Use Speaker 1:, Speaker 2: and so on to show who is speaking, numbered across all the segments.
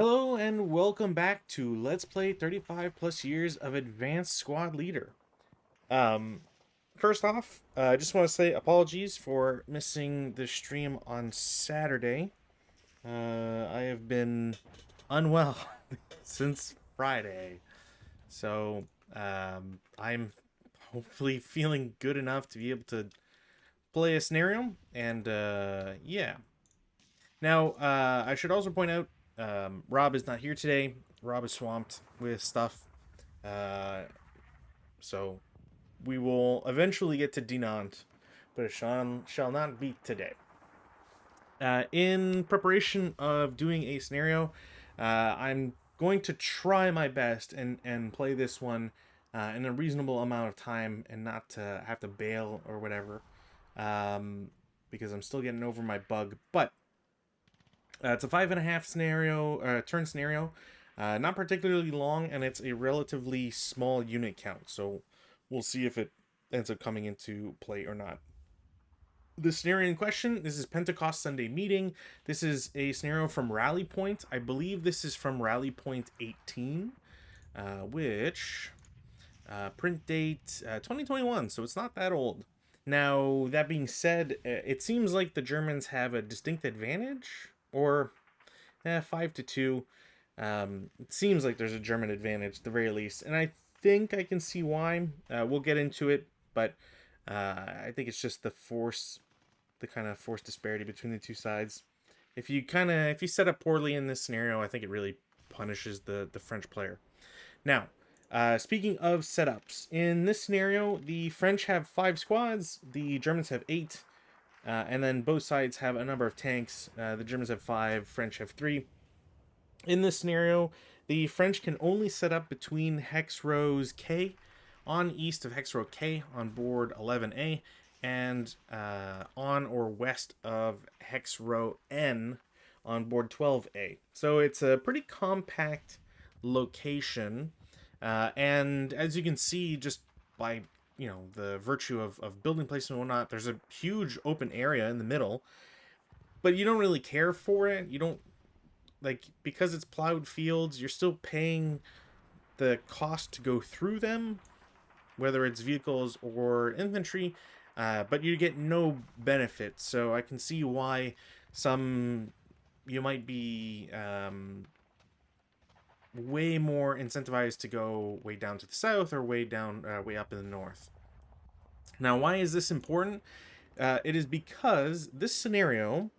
Speaker 1: Hello and welcome back to Let's Play 35 plus years of Advanced Squad Leader. Um, First off, I just want to say apologies for missing the stream on Saturday. I have been unwell since Friday, so I'm hopefully feeling good enough to be able to play a scenario, and yeah. Now, I should also point out Rob is not here today. Rob is swamped with stuff. Uh, so we will eventually get to Dinant, but it shall not be today. In preparation of doing a scenario, I'm going to try my best and play this one in a reasonable amount of time and not to have to bail or whatever, because I'm still getting over my bug. But it's a 5.5 scenario, turn scenario, not particularly long, and it's a relatively small unit count. So we'll see if it ends up coming into play or not. The scenario in question, this is Pentecost Sunday meeting. This is a scenario from Rally Point. I believe this is from Rally Point 18, which print date 2021, so it's not that old. Now, that being said, it seems like the Germans have a distinct advantage, or 5-2. It seems like there's a German advantage at the very least, and I think I can see why. We'll get into it, but I think it's just the kind of force disparity between the two sides. If you set up poorly in this scenario, I think it really punishes the French player. Now, speaking of setups, in this scenario, the French have 5 squads, the Germans have 8, and then both sides have a number of tanks. The Germans have 5, French have 3. In this scenario, the French can only set up between hex rows K on east of hex row K on board 11A and on or west of hex row N on board 12A. So it's a pretty compact location. And as you can see, just by the virtue of building placement and whatnot, there's a huge open area in the middle, but you don't really care for it. You don't because it's plowed fields, you're still paying the cost to go through them, whether it's vehicles or infantry, but you get no benefit. So I can see why you might be way more incentivized to go way down to the south or way down, way up in the north. Now, why is this important? It is because this scenario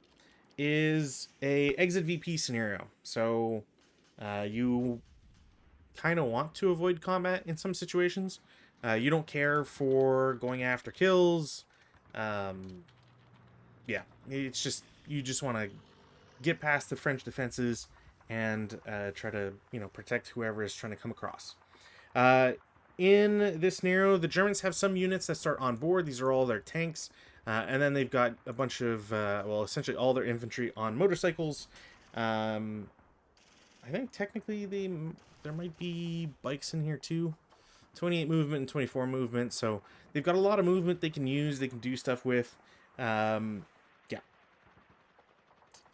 Speaker 1: is a exit VP scenario. So you kind of want to avoid combat in some situations. You don't care for going after kills. Yeah, it's just you just want to get past the French defenses and try to protect whoever is trying to come across. In this scenario, the Germans have some units that start on board. These are all their tanks. And then they've got a bunch of, essentially all their infantry on motorcycles. I think technically there might be bikes in here too. 28 movement and 24 movement. So they've got a lot of movement they can use, they can do stuff with. Yeah.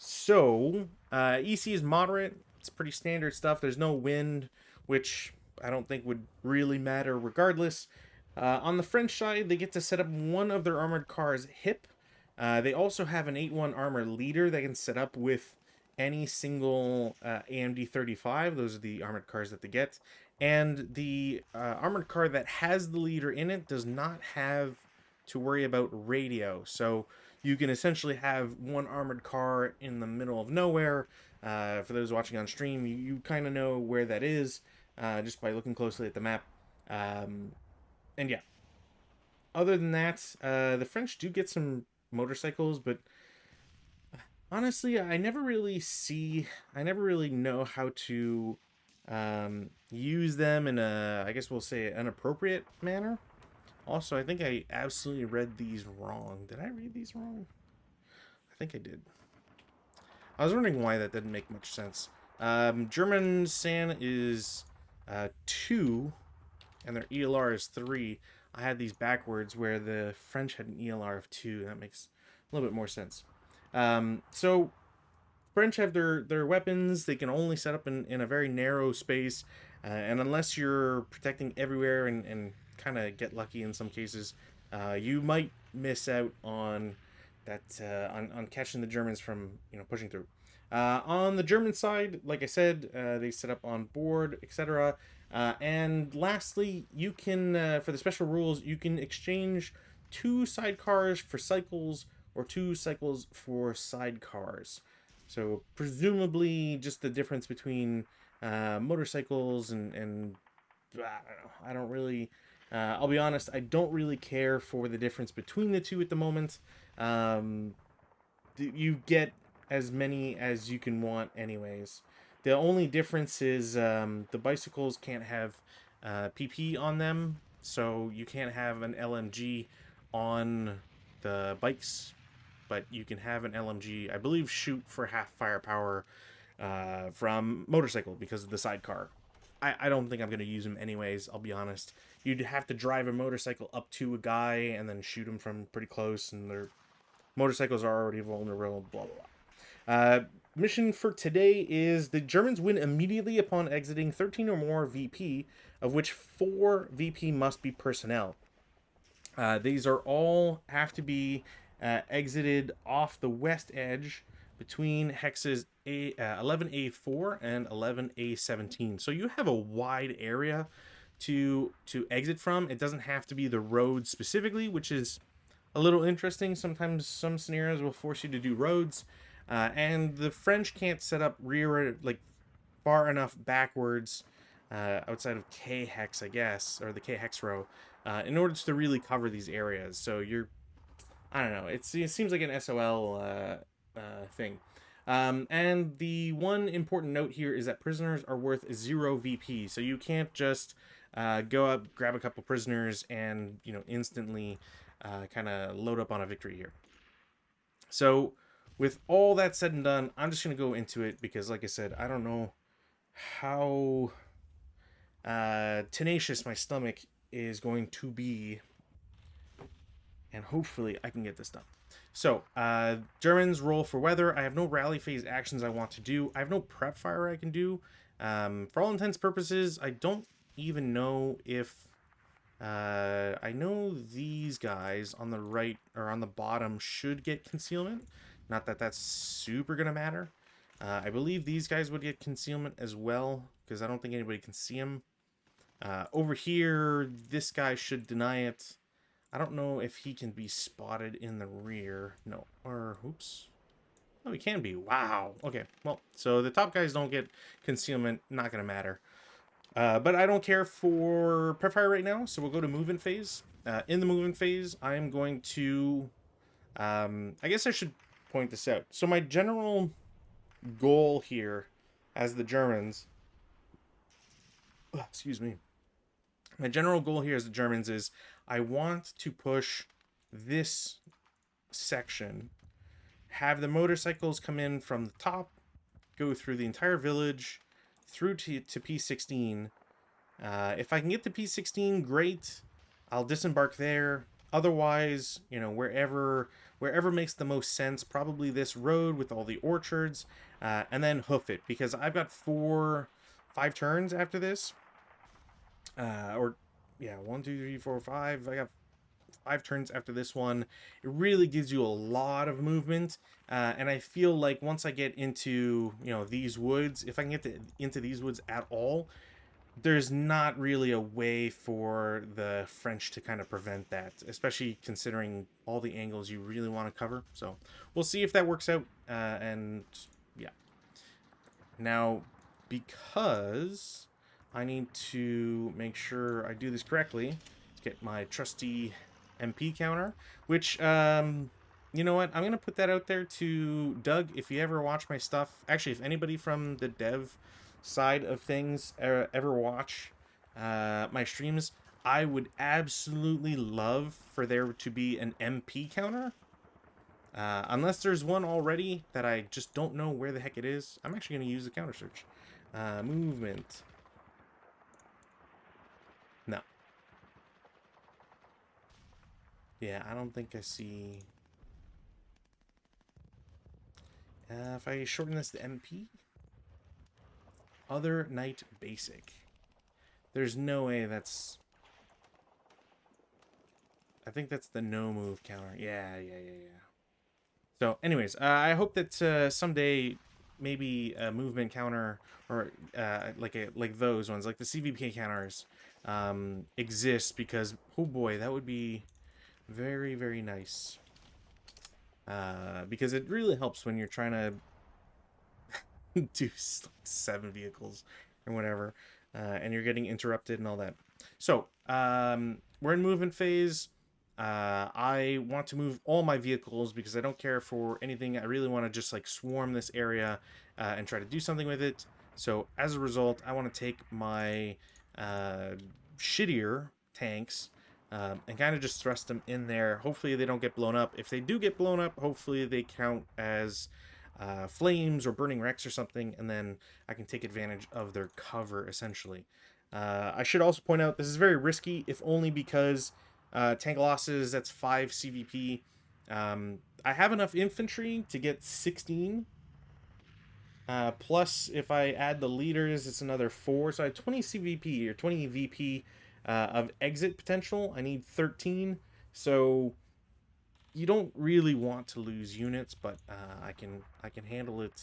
Speaker 1: So, EC is moderate. It's pretty standard stuff. There's no wind, which I don't think would really matter regardless. On the French side, they get to set up one of their armored cars hip. They also have an 8-1 armor leader that can set up with any single AMD 35. Those are the armored cars that they get. And the armored car that has the leader in it does not have to worry about radio. So you can essentially have one armored car in the middle of nowhere. For those watching on stream, you kind of know where that is just by looking closely at the map. And yeah, other than that, the French do get some motorcycles, but honestly, I never really know how to use them in a, I guess we'll say, an appropriate manner. Also, I think I absolutely read these wrong. Did I read these wrong? I think I did. I was wondering why that didn't make much sense. German SAN is 2, and their ELR is 3. I had these backwards where the French had an ELR of 2. That makes a little bit more sense. So French have their weapons. They can only set up in a very narrow space, and unless you're protecting everywhere and kind of get lucky in some cases, you might miss out on that on catching the Germans from pushing through. On the German side, like I said, they set up on board, etc. And lastly, you can for the special rules, you can exchange 2 sidecars for cycles or 2 cycles for sidecars. So presumably, just the difference between motorcycles and I don't know. I don't really. I'll be honest. I don't really care for the difference between the two at the moment. Um, you get as many as you can want, anyways. The only difference is the bicycles can't have PP on them, so you can't have an LMG on the bikes, but you can have an LMG, I believe, shoot for half firepower from motorcycle because of the sidecar. I don't think I'm going to use them anyways, I'll be honest. You'd have to drive a motorcycle up to a guy and then shoot him from pretty close, and their motorcycles are already vulnerable, blah, blah, blah. Mission for today is the Germans win immediately upon exiting 13 or more VP, of which 4 VP must be personnel. These are all have to be exited off the west edge between hexes 11A4 and 11A17. So you have a wide area to exit from. It doesn't have to be the road specifically, which is a little interesting. Sometimes some scenarios will force you to do roads, and the French can't set up rear like far enough backwards outside of K hex, I guess, or the K hex row, in order to really cover these areas. So I don't know. It seems like an SOL thing. And the one important note here is that prisoners are worth 0 VP, so you can't just go up, grab a couple prisoners, and instantly kind of load up on a victory here. So with all that said and done, I'm just going to go into it because, like I said, I don't know how tenacious my stomach is going to be, and hopefully I can get this done. So, Germans roll for weather. I have no rally phase actions I want to do. I have no prep fire I can do. For all intents and purposes, I don't even know if I know these guys on the right or on the bottom should get concealment. Not that that's super gonna matter. I believe these guys would get concealment as well, because I don't think anybody can see them. Over here, this guy should deny it. I don't know if he can be spotted in the rear. No. Or, oops. Oh, he can be. Wow. Okay, well, so the top guys don't get concealment. Not gonna matter. But I don't care for prep fire right now, so we'll go to movement phase. In the movement phase, I'm going to... I guess I should point this out. So my general goal here, as the Germans... excuse me. My general goal here as the Germans is I want to push this section, have the motorcycles come in from the top, go through the entire village, through to P16. If I can get to P16, great. I'll disembark there. Otherwise, wherever makes the most sense, probably this road with all the orchards, and then hoof it, because I've got 5 turns after this. 1, 2, 3, 4, 5. I got 5 turns after this one. It really gives you a lot of movement, and I feel like once I get into these woods, if I can get into these woods at all, there's not really a way for the French to kind of prevent that, especially considering all the angles you really want to cover. So we'll see if that works out, and yeah. Now, because I need to make sure I do this correctly, let's get my trusty MP counter, which, you know what, I'm going to put that out there to Doug. If you ever watch my stuff, actually, if anybody from the dev side of things ever watch my streams, I would absolutely love for there to be an MP counter. Unless there's one already that I just don't know where the heck it is, I'm actually going to use the counter search. Movement. No. Yeah, I don't think I see If I shorten this to MP, other knight basic. There's no way that's... I think that's the no move counter. Yeah. So, anyways, I hope that someday maybe a movement counter or like those ones, like the CVP counters, exist, because oh boy, that would be very, very nice. Because it really helps when you're trying to do 7 vehicles or whatever, and you're getting interrupted and all that. So we're in movement phase. I want to move all my vehicles because I don't care for anything. I really want to just like swarm this area and try to do something with it. So as a result, I want to take my shittier tanks and kind of just thrust them in there. Hopefully they don't get blown up. If they do get blown up, hopefully they count as flames or burning wrecks or something, and then I can take advantage of their cover, essentially. I should also point out this is very risky, if only because tank losses, that's 5 CVP. I have enough infantry to get 16. Plus, if I add the leaders, it's another 4. So I have 20 CVP or 20 VP of exit potential. I need 13. So you don't really want to lose units, but I can handle it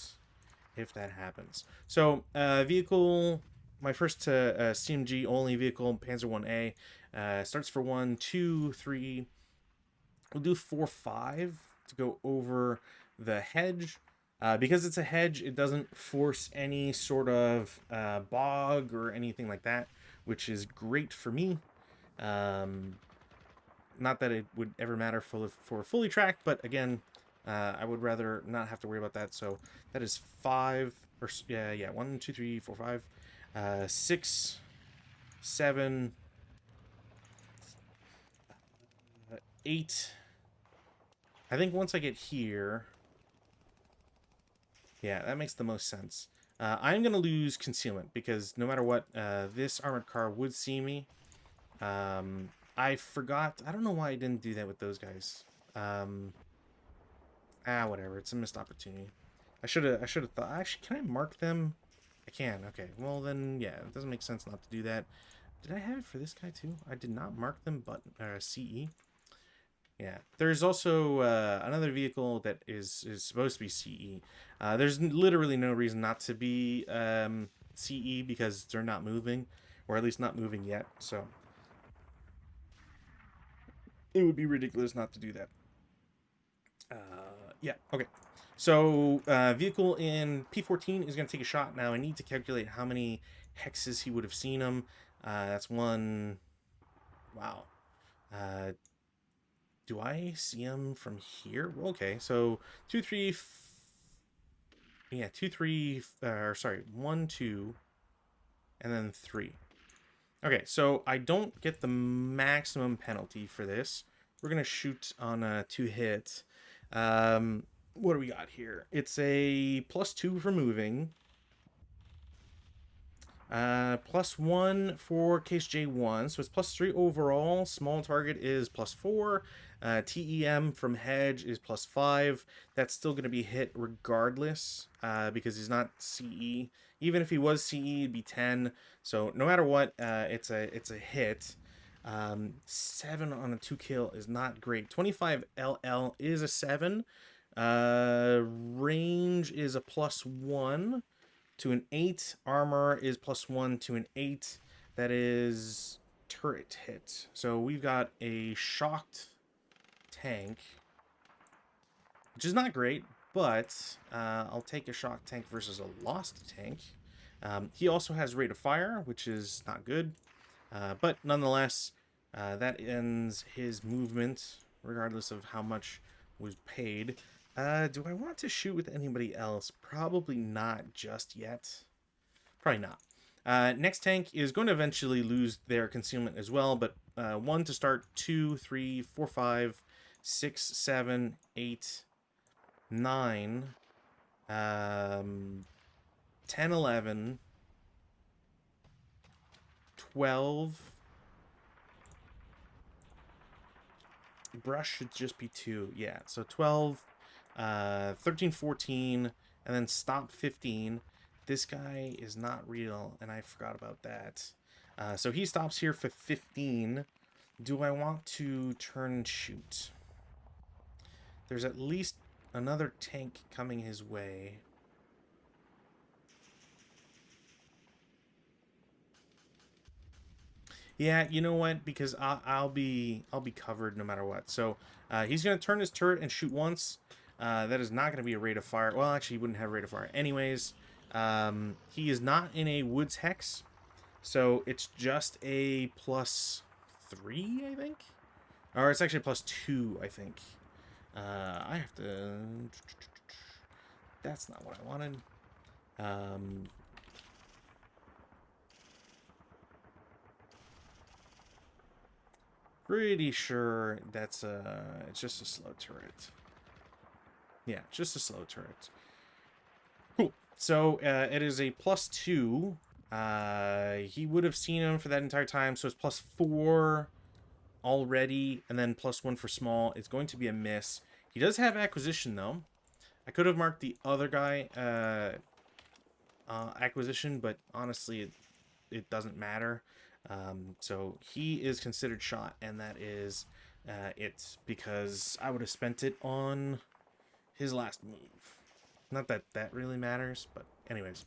Speaker 1: if that happens. So vehicle, my first CMG only vehicle, Panzer 1A, starts for 1, 2, 3. We'll do 4, 5 to go over the hedge. Because it's a hedge, it doesn't force any sort of bog or anything like that, which is great for me. Not that it would ever matter for fully tracked, but again, I would rather not have to worry about that. So that is 5, or yeah, 1, 2, 3, 4, 5, 6, 7, 8. I think once I get here, yeah, that makes the most sense. I'm going to lose concealment because no matter what, this armored car would see me. I forgot. I don't know why I didn't do that with those guys. Whatever. It's a missed opportunity. I should have thought. Actually, can I mark them? I can. Okay. Well, then, yeah, it doesn't make sense not to do that. Did I have it for this guy, too? I did not mark them, but CE. Yeah. There's also another vehicle that is supposed to be CE. There's literally no reason not to be CE because they're not moving, or at least not moving yet, so it would be ridiculous not to do that. Yeah, okay. So, vehicle in P14 is going to take a shot. Now, I need to calculate how many hexes he would have seen him. That's 1... Wow. Do I see him from here? Okay, so 2, 3... Yeah, 2, 3... or sorry, 1, 2, and then 3. Okay, so I don't get the maximum penalty for this. We're going to shoot on 2 hits. What do we got here? It's a +2 for moving. +1 for case J1, so it's +3 overall. Small target is +4. TEM from hedge is +5. That's still going to be hit regardless, because he's not CE. Even if he was CE, it'd be 10. So no matter what, it's a hit. 7 on a 2 kill is not great. 25 LL is a 7. Range is a +1 to an 8. Armor is +1 to an 8. That is turret hit. So we've got a shocked tank, which is not great, but I'll take a shocked tank versus a lost tank. He also has rate of fire, which is not good, but nonetheless, that ends his movement, regardless of how much was paid. Do I want to shoot with anybody else? Probably not just yet. Probably not. Next tank is going to eventually lose their concealment as well, but 1 to start, 2, 3, 4, 5, 6, 7, 8, 9, 10, 11, 12. Brush should just be 2. Yeah, so 12, 13, 14, and then stop 15. This guy is not real, and I forgot about that. So he stops here for 15. Do I want to turn and shoot? There's at least another tank coming his way. Yeah, you know what? Because I'll be covered no matter what. So he's gonna turn his turret and shoot once. That is not gonna be a rate of fire. Well, actually, he wouldn't have rate of fire anyways. He is not in a woods hex, so it's just a +3, I think, or it's actually +2, I think. I have to. That's not what I wanted. Pretty sure that's it's just a slow turret. Yeah, just a slow turret. Cool. So it is a +2. He would have seen him for that entire time, so it's +4 already, and then +1 for small. It's going to be a miss. He does have acquisition though. I could have marked the other guy acquisition, but honestly, it doesn't matter. So he is considered shot, and that is it, because I would have spent it on his last move. Not that that really matters, but anyways.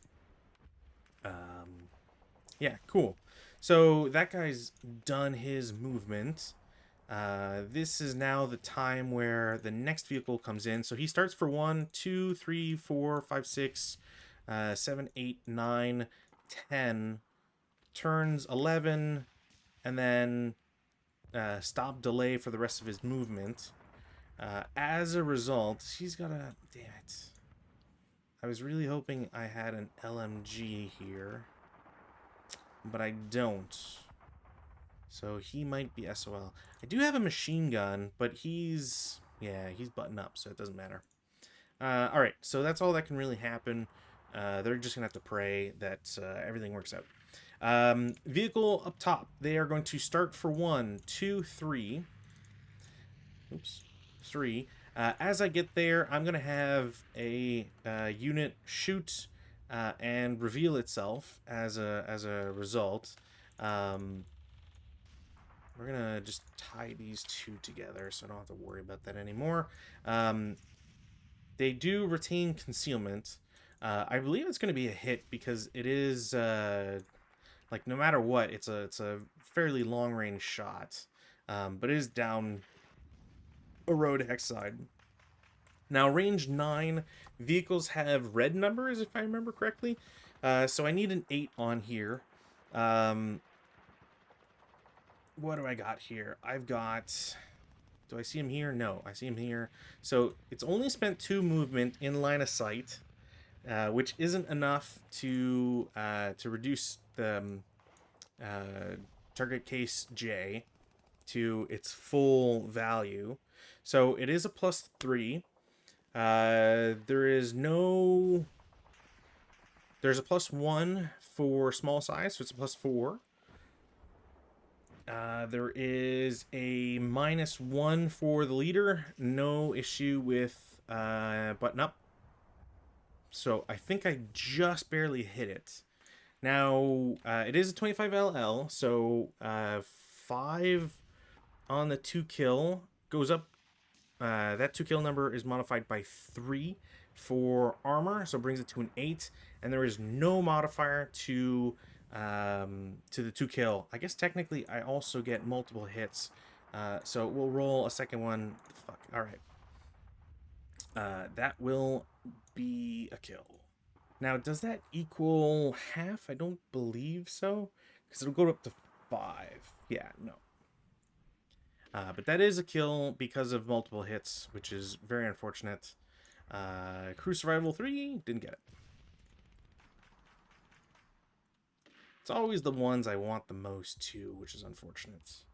Speaker 1: Yeah, cool. So that guy's done his movement. This is now the time where the next vehicle comes in. So he starts for 1, 2, 3, 4, 5, 6, 7, 8, 9, 10, turns 11, and then stop delay for the rest of his movement. As a result, he's got a... Damn it. I was really hoping I had an LMG here, but I don't. So he might be SOL. I do have a machine gun, but he's... Yeah, he's buttoned up, so it doesn't matter. Alright, so that's all that can really happen. They're just going to have to pray that everything works out. Vehicle up top. They are going to start for 1, 2, 3. Oops. 3. As I get there, I'm going to have a unit shoot and reveal itself as a result. We're going to just tie these two together so I don't have to worry about that anymore. They do retain concealment. I believe it's going to be a hit because it is... like, no matter what, it's a fairly long-range shot. But it is down a road hex side. Now, range 9, vehicles have red numbers, if I remember correctly. So I need an 8 on here. What do I got here? I've got... Do I see him here? No, I see him here. So it's only spent 2 movement in line of sight, which isn't enough to reduce the target case J to its full value. So it is a +3. There's a +1 for small size, so it's a +4. There is a -1 for the leader. No issue with button up. So I think I just barely hit it. Now, it is a 25 LL, so 5 on the 2 kill goes up. That 2 kill number is modified by 3 for armor, so it brings it to an 8. And there is no modifier to the 2 kill. I guess technically I also get multiple hits, so we'll roll a second one. Fuck. All right. That will be a kill. Now, does that equal half? I don't believe so, because it'll go up to 5. Yeah, no. But that is a kill because of multiple hits, which is very unfortunate. Crew Survival 3, didn't get it. It's always the ones I want the most too, which is unfortunate.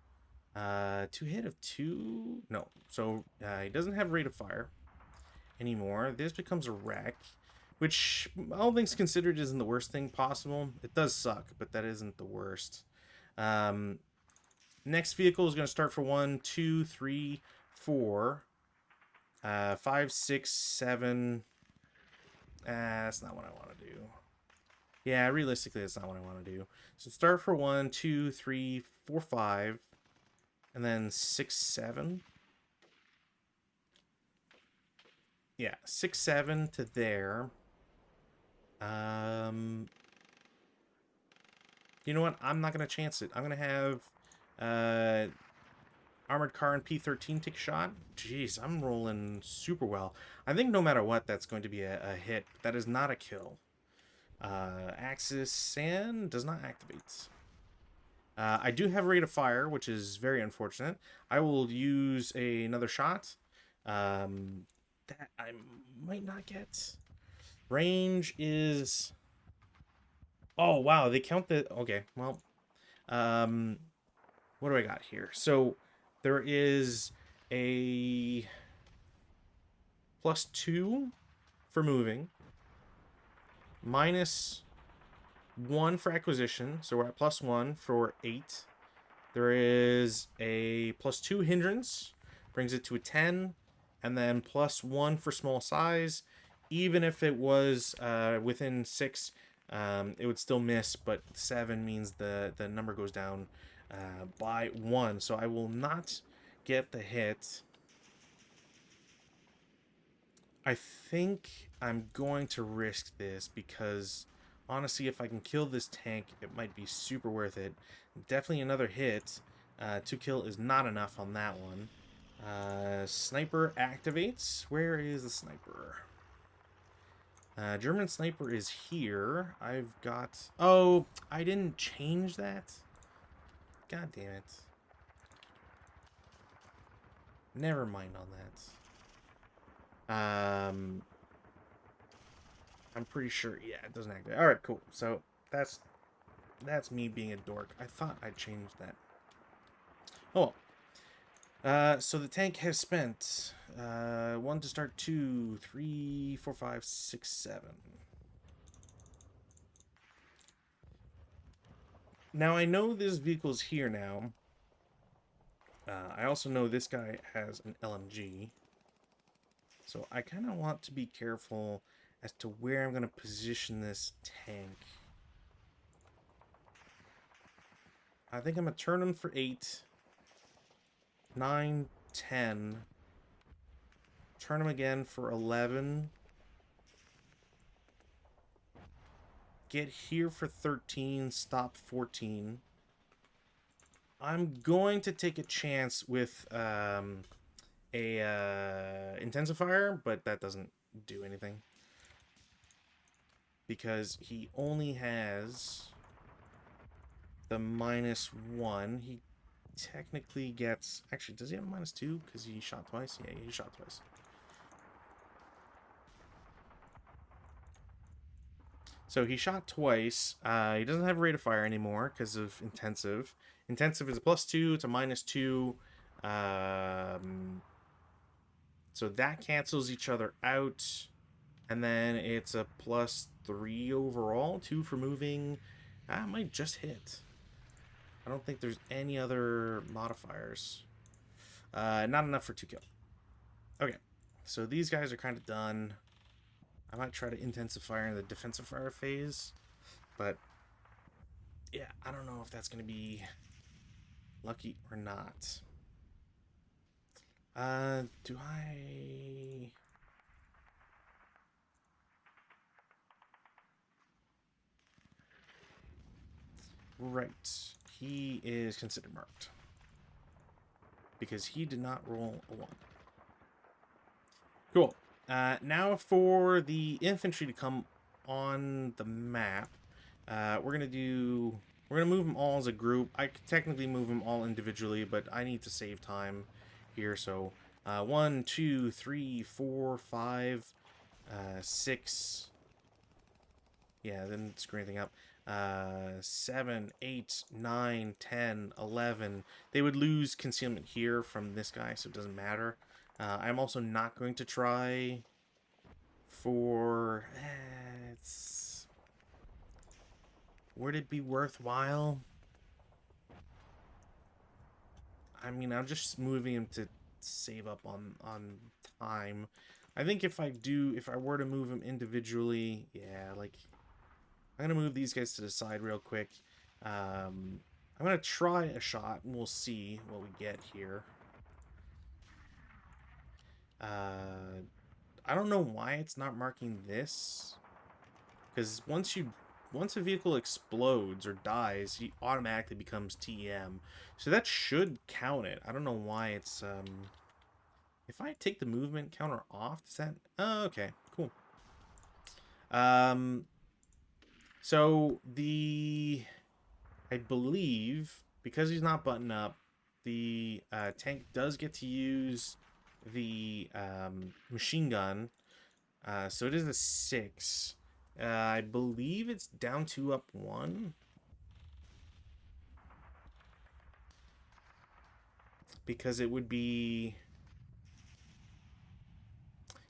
Speaker 1: 2 hit of 2? No. So he doesn't have rate of fire anymore. This becomes a wreck, which, all things considered, isn't the worst thing possible. It does suck, but that isn't the worst. Next vehicle is going to start for 1, 2, 3, 4. 5, 6, 7. That's not what I want to do. Yeah, realistically, that's not what I want to do. So start for 1, 2, 3, 4, 5, and then 6, 7. Yeah, 6, 7 to there. You know what? I'm not gonna chance it. I'm gonna have Armored Car and P13 take a shot. Jeez, I'm rolling super well. I think no matter what, that's going to be a hit. That is not a kill. Axis Sand does not activate. I do have rate of fire, which is very unfortunate. I will use another shot. That I might not get. Range is... Oh, wow, they count the... Okay, well... What do I got here? So, there is a +2 for moving. -1 for acquisition. So, we're at +1 for 8. There is a +2 hindrance. Brings it to a 10. And then +1 for small size. Even if it was within 6... it would still miss, but 7 means the number goes down by 1. So I will not get the hit. I think I'm going to risk this because, honestly, if I can kill this tank, it might be super worth it. Definitely another hit. 2 kill is not enough on that one. Sniper activates. Where is the sniper? German sniper is here. I've got... Oh, I didn't change that? God damn it. Never mind on that. I'm pretty sure... Yeah, it doesn't activate. Alright, cool. So, that's me being a dork. I thought I changed that. Oh, so the tank has spent 1 to start, 2, 3, 4, 5, 6, 7. Now I know this vehicle's here now. I also know this guy has an LMG. So I kind of want to be careful as to where I'm going to position this tank. I think I'm going to turn him for 8. 9, 10. Turn him again for 11. Get here for 13. Stop 14. I'm going to take a chance with a intensifier, but that doesn't do anything. Because he only has the -1. He technically gets... Actually, does he have a -2? Because he shot twice? Yeah, he shot twice. So he shot twice. He doesn't have rate of fire anymore because of intensive. Intensive is a +2 to -2. So that cancels each other out. And then it's a +3 overall. 2 for moving. That might just hit. I don't think there's any other modifiers. Not enough for 2 kill. Okay. So these guys are kind of done. I might try to intensify in the defensive fire phase. But, yeah, I don't know if that's going to be lucky or not. Do I... Right. He is considered marked. Because he did not roll a 1. Cool. Now for the infantry to come on the map. We're going to move them all as a group. I could technically move them all individually, but I need to save time here. So 1, 2, 3, 4, 5, 6. Yeah, didn't screw anything up. 7, 8, 9, 10, 11. They would lose concealment here from this guy, so it doesn't matter. I'm also not going to try for... Would it be worthwhile? I mean, I'm just moving him to save up on time. I think if I were to move them individually, yeah, like, I'm going to move these guys to the side real quick. I'm going to try a shot, and we'll see what we get here. I don't know why it's not marking this. Because once a vehicle explodes or dies, he automatically becomes TM. So that should count it. I don't know why it's if I take the movement counter off, does that... Oh, okay, cool. So I believe, because he's not buttoned up, the tank does get to use the machine gun. So it is a 6. I believe it's down 2, up 1. Because it would be...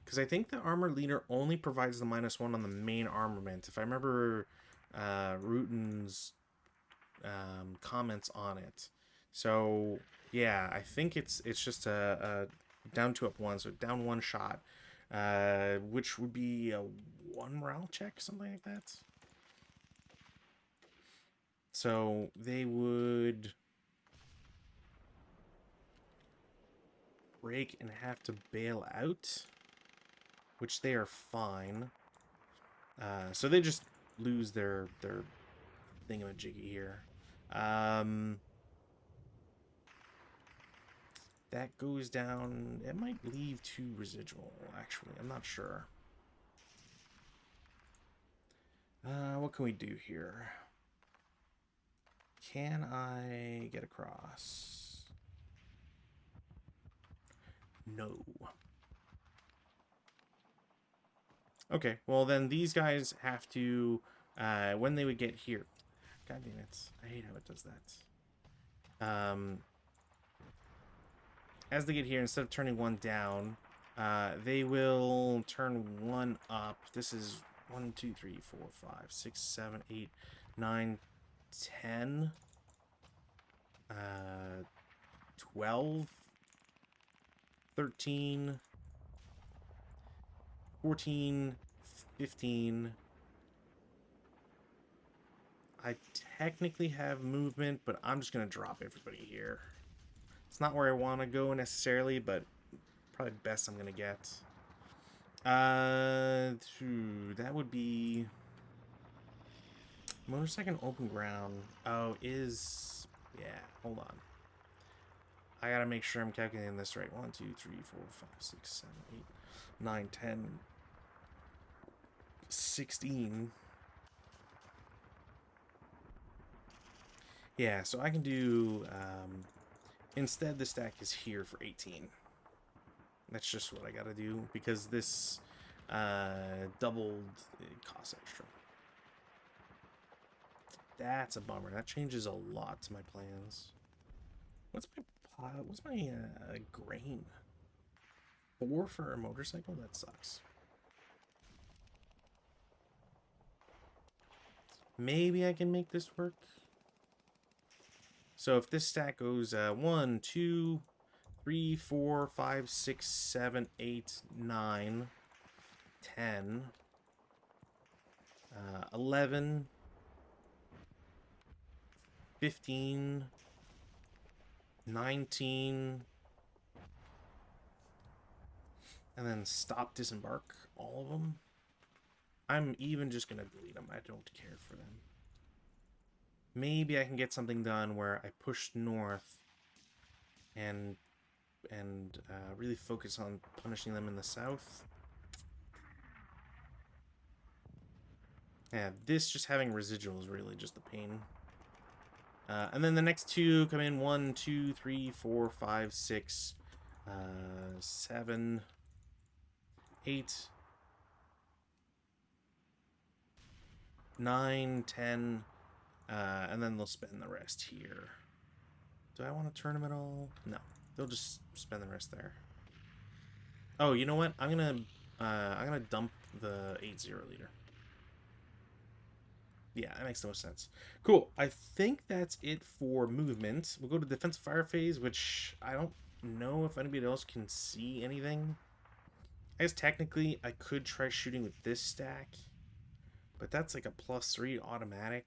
Speaker 1: Because I think the armor leader only provides the -1 on the main armament. If I remember Ruten's comments on it. So, yeah, I think it's just a down 2, up 1. So down 1 shot. Which would be a 1 morale check, something like that. So they would break and have to bail out, which they are fine. So they just lose their thingamajiggy here. That goes down. It might leave 2 residual, actually. I'm not sure. What can we do here? Can I get across? No. Okay, well then these guys have to, when they would get here... God damn it. I hate how it does that. As they get here, instead of turning 1 down, they will turn 1 up. This is 1, 2, 3, 4, 5, 6, 7, 8, 9, 10, 12, 13, 14, 15. I technically have movement, but I'm just going to drop everybody here. It's not where I want to go necessarily, but probably the best I'm going to get. That would be... Motorcycle open ground. Oh, is... Yeah, hold on. I gotta make sure I'm calculating this right. 1, 2, 3, 4, 5, 6, 7, 8, 9, 10, 16. Yeah, so I can do... instead, the stack is here for 18. That's just what I gotta do, because this doubled, it costs extra. That's a bummer. That changes a lot to my plans. What's my grain? 4 for a motorcycle? That sucks. Maybe I can make this work. So if this stack goes 1, 2, 3, 4, 5, 6, 7, 8, 9, 10, 11, 15, 19, and then stop, disembark, all of them. I'm even just going to delete them. I don't care for them. Maybe I can get something done where I push north and really focus on punishing them in the south. Yeah, this just having residual is really just a pain. And then the next 2 come in 1, 2, 3, 4, 5, 6, 7, 8, 9, 10, and then they'll spend the rest here. Do I want to turn them at all? No, they'll just spend the rest there. Oh, you know what? I'm gonna dump the 8-0 leader. Yeah, that makes the most sense. Cool. I think that's it for movement. We'll go to defensive fire phase, which I don't know if anybody else can see anything. I guess technically I could try shooting with this stack, but that's like a +3 automatic.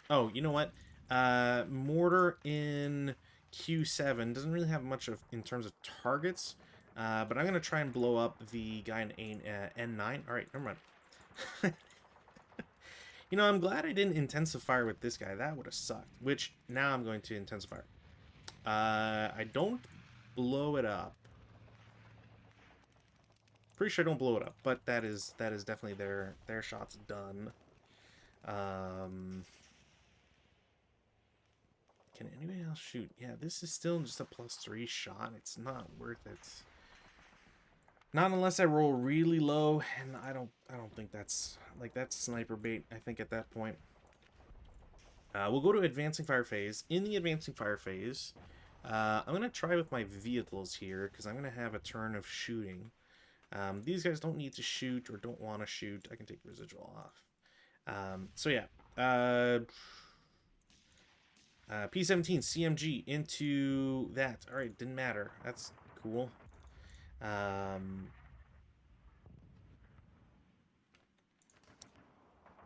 Speaker 1: Oh, you know what? Mortar in Q7 doesn't really have much of in terms of targets, but I'm gonna try and blow up the guy in N9. All right, never mind. You know, I'm glad I didn't intensify with this guy. That would have sucked. Which now I'm going to intensify. I don't blow it up. Pretty sure I don't blow it up, but that is definitely their shots done. Can anybody else shoot? Yeah, this is still just a +3 shot. It's not worth it. Not unless I roll really low, and I don't think that's sniper bait. I think at that point, we'll go to advancing fire phase. In the advancing fire phase, I'm gonna try with my vehicles here because I'm gonna have a turn of shooting. These guys don't need to shoot or don't want to shoot. I can take residual off. So yeah, P17 CMG into that. All right, didn't matter. That's cool.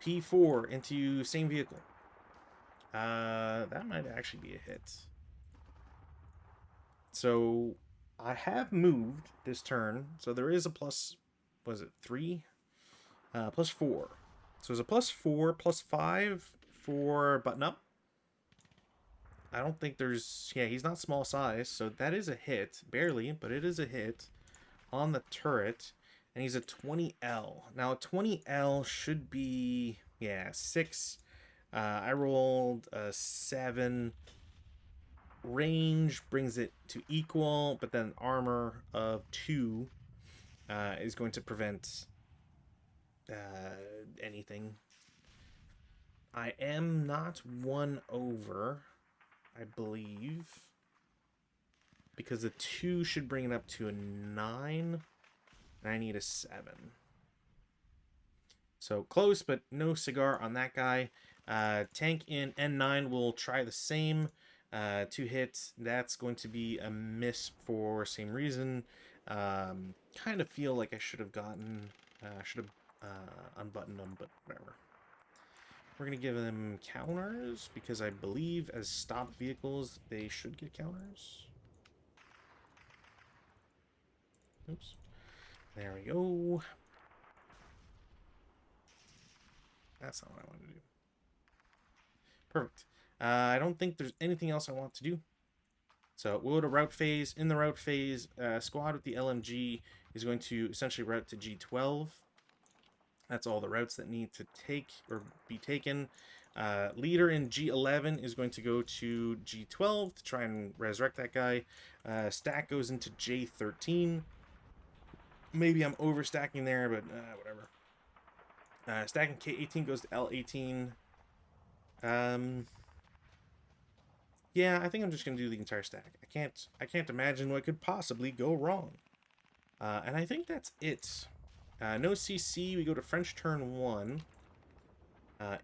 Speaker 1: P4 into same vehicle. That might actually be a hit. So I have moved this turn, so there is a plus. Was it 3? +4. So there's a +4, +5 for button up. I don't think there's... Yeah, he's not small size, so that is a hit. Barely, but it is a hit on the turret. And he's a 20L. Now, a 20L should be... Yeah, 6. I rolled a 7. Range brings it to equal, but then armor of 2 is going to prevent anything. I am not 1 over, I believe, because the 2 should bring it up to a 9, and I need a 7. So close, but no cigar on that guy. Tank in N9 will try the same. 2 hits. That's going to be a miss for same reason. Kind of feel like I should have gotten... should have unbuttoned them, but whatever. We're going to give them counters, because I believe as stopped vehicles, they should get counters. Oops. There we go. That's not what I wanted to do. Perfect. I don't think there's anything else I want to do. So we'll go to route phase. In the route phase, squad with the LMG is going to essentially route to G12. That's all the routes that need to take or be taken. Leader in G11 is going to go to G12 to try and resurrect that guy. Stack goes into J13. Maybe I'm overstacking there, but whatever. Stacking K18 goes to L18. Yeah, I think I'm just gonna do the entire stack. I can't imagine what could possibly go wrong. And I think that's it. No CC, we go to French turn 1.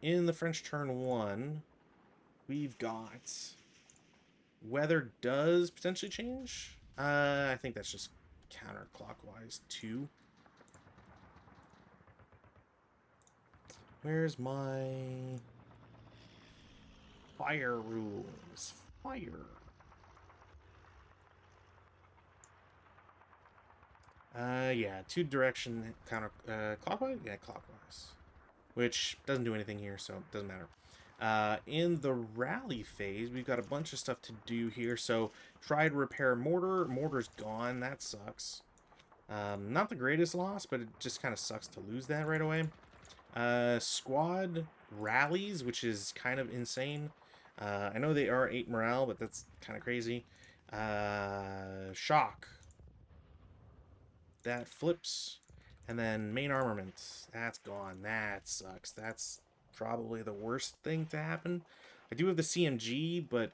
Speaker 1: In the French turn 1, we've got weather does potentially change. I think that's just counterclockwise 2. Where's my fire rules? Fire. Yeah, 2 direction counter clockwise? Yeah, clockwise. Which doesn't do anything here, so it doesn't matter. In the rally phase, we've got a bunch of stuff to do here. So, try to repair mortar. Mortar's gone. That sucks. Not the greatest loss, but it just kind of sucks to lose that right away. Squad rallies, which is kind of insane. I know they are 8 morale, but that's kind of crazy. Shock. That flips. And then main armament. That's gone. That sucks. That's probably the worst thing to happen. I do have the CMG, but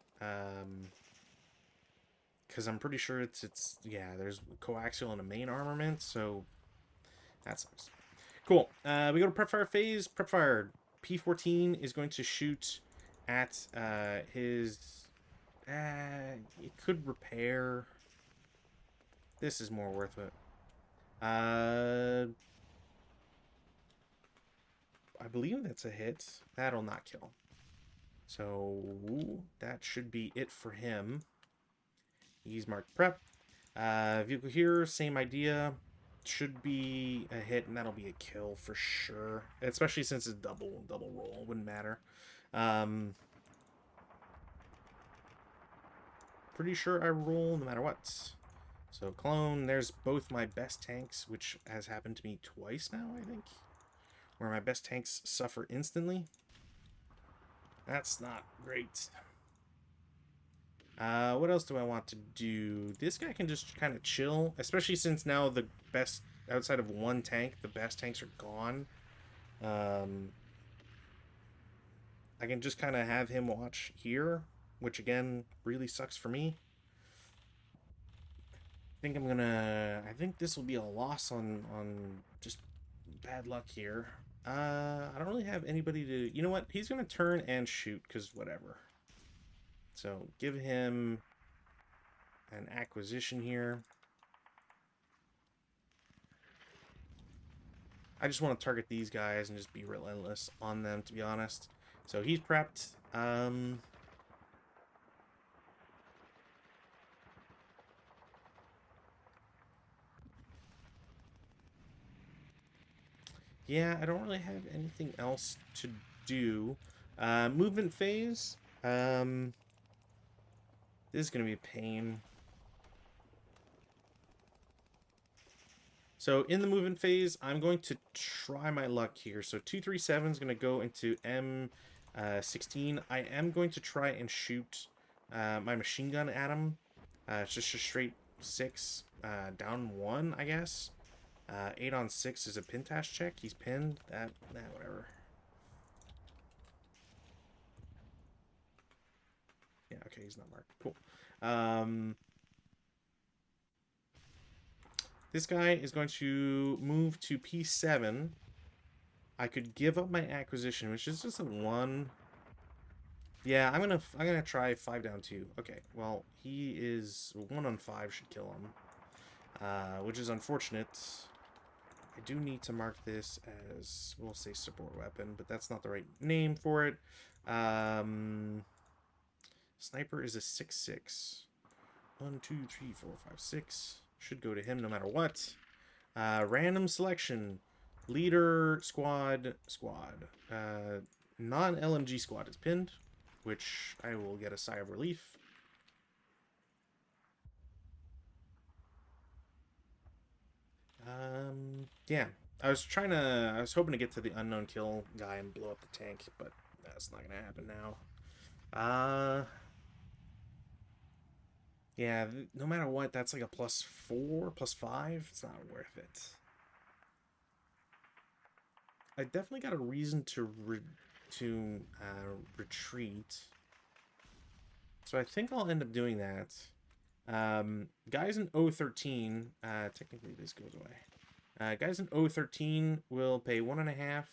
Speaker 1: because I'm pretty sure it's yeah, there's coaxial and a main armament, so that sucks. Cool. We go to prep fire phase. Prep fire P14 is going to shoot at his... it could repair. This is more worth it. I believe that's a hit. That'll not kill. So that should be it for him. He's marked prep. Vehicle here, same idea. Should be a hit, and that'll be a kill for sure. Especially since it's double roll. Wouldn't matter. Pretty sure I roll no matter what. So clone, there's both my best tanks, which has happened to me twice now, I think. Where my best tanks suffer instantly. That's not great. What else do I want to do? This guy can just kind of chill, especially since now the best, outside of one tank, the best tanks are gone. I can just kind of have him watch here, which again really sucks for me. I think this will be a loss on just bad luck here. I don't really have anybody to... You know what? He's going to turn and shoot, because whatever. So, give him an acquisition here. I just want to target these guys and just be relentless on them, to be honest. So, he's prepped. Yeah, I don't really have anything else to do. Movement phase. This is going to be a pain. So in the movement phase, I'm going to try my luck here. So 237 is going to go into M16. I am going to try and shoot my machine gun at him. It's just a straight 6, down 1, I guess. 8 on 6 is a Pentecost check. He's pinned. Whatever. Yeah, okay, he's not marked. Cool. This guy is going to move to P7. I could give up my acquisition, which is just a 1. Yeah, I'm gonna try 5 down 2. Okay, well, he is 1 on 5 should kill him. Which is unfortunate. I do need to mark this as, we'll say support weapon, but that's not the right name for it. Sniper is a 6-6. 1, 2, 3, 4, 5, 6. Should go to him no matter what. Random selection. Leader, squad. Non-LMG squad is pinned, which I will get a sigh of relief. Yeah. I was hoping to get to the unknown kill guy and blow up the tank, but that's not gonna happen now. Yeah, no matter what, that's like a +4, +5. It's not worth it. I definitely got a reason to retreat. So I think I'll end up doing that. Guys in O13, technically this goes away. Guys in O13 will pay 1.5,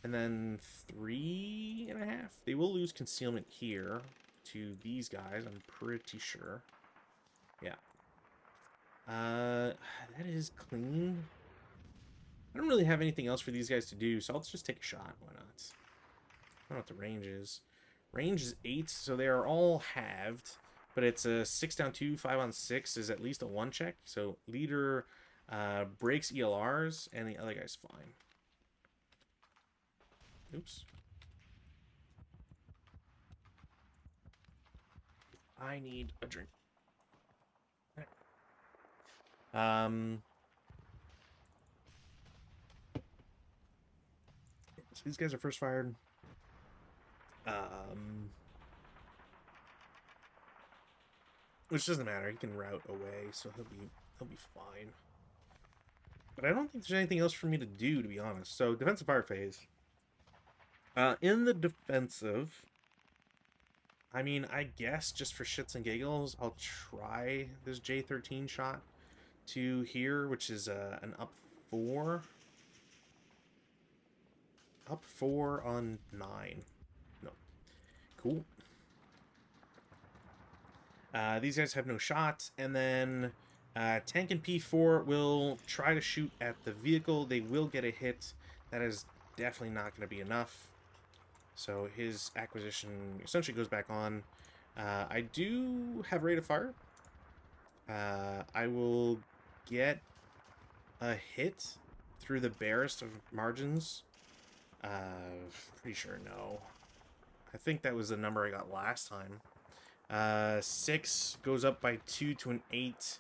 Speaker 1: and then 3.5. They will lose concealment here to these guys, I'm pretty sure. Yeah. That is clean. I don't really have anything else for these guys to do, so I'll just take a shot. Why not? I don't know what the range is. Range is 8, so they are all halved. But it's a 6 down 2, 5 on 6 is at least a 1 check. So leader breaks ELRs, and the other guy's fine. Oops. I need a drink. So these guys are first fired. Which doesn't matter. He can route away, so he'll be fine. But I don't think there's anything else for me to do, to be honest. So defensive fire phase. In the defensive, I mean, I guess just for shits and giggles, I'll try this J13 shot to here, which is an up 4. Up 4 on 9. No. Cool. These guys have no shots, and then tank and P4 will try to shoot at the vehicle. They will get a hit. That is definitely not going to be enough. So his acquisition essentially goes back on. I do have rate of fire. I will get a hit through the barest of margins. Pretty sure no. I think that was the number I got last time. 6 goes up by 2 to an 8.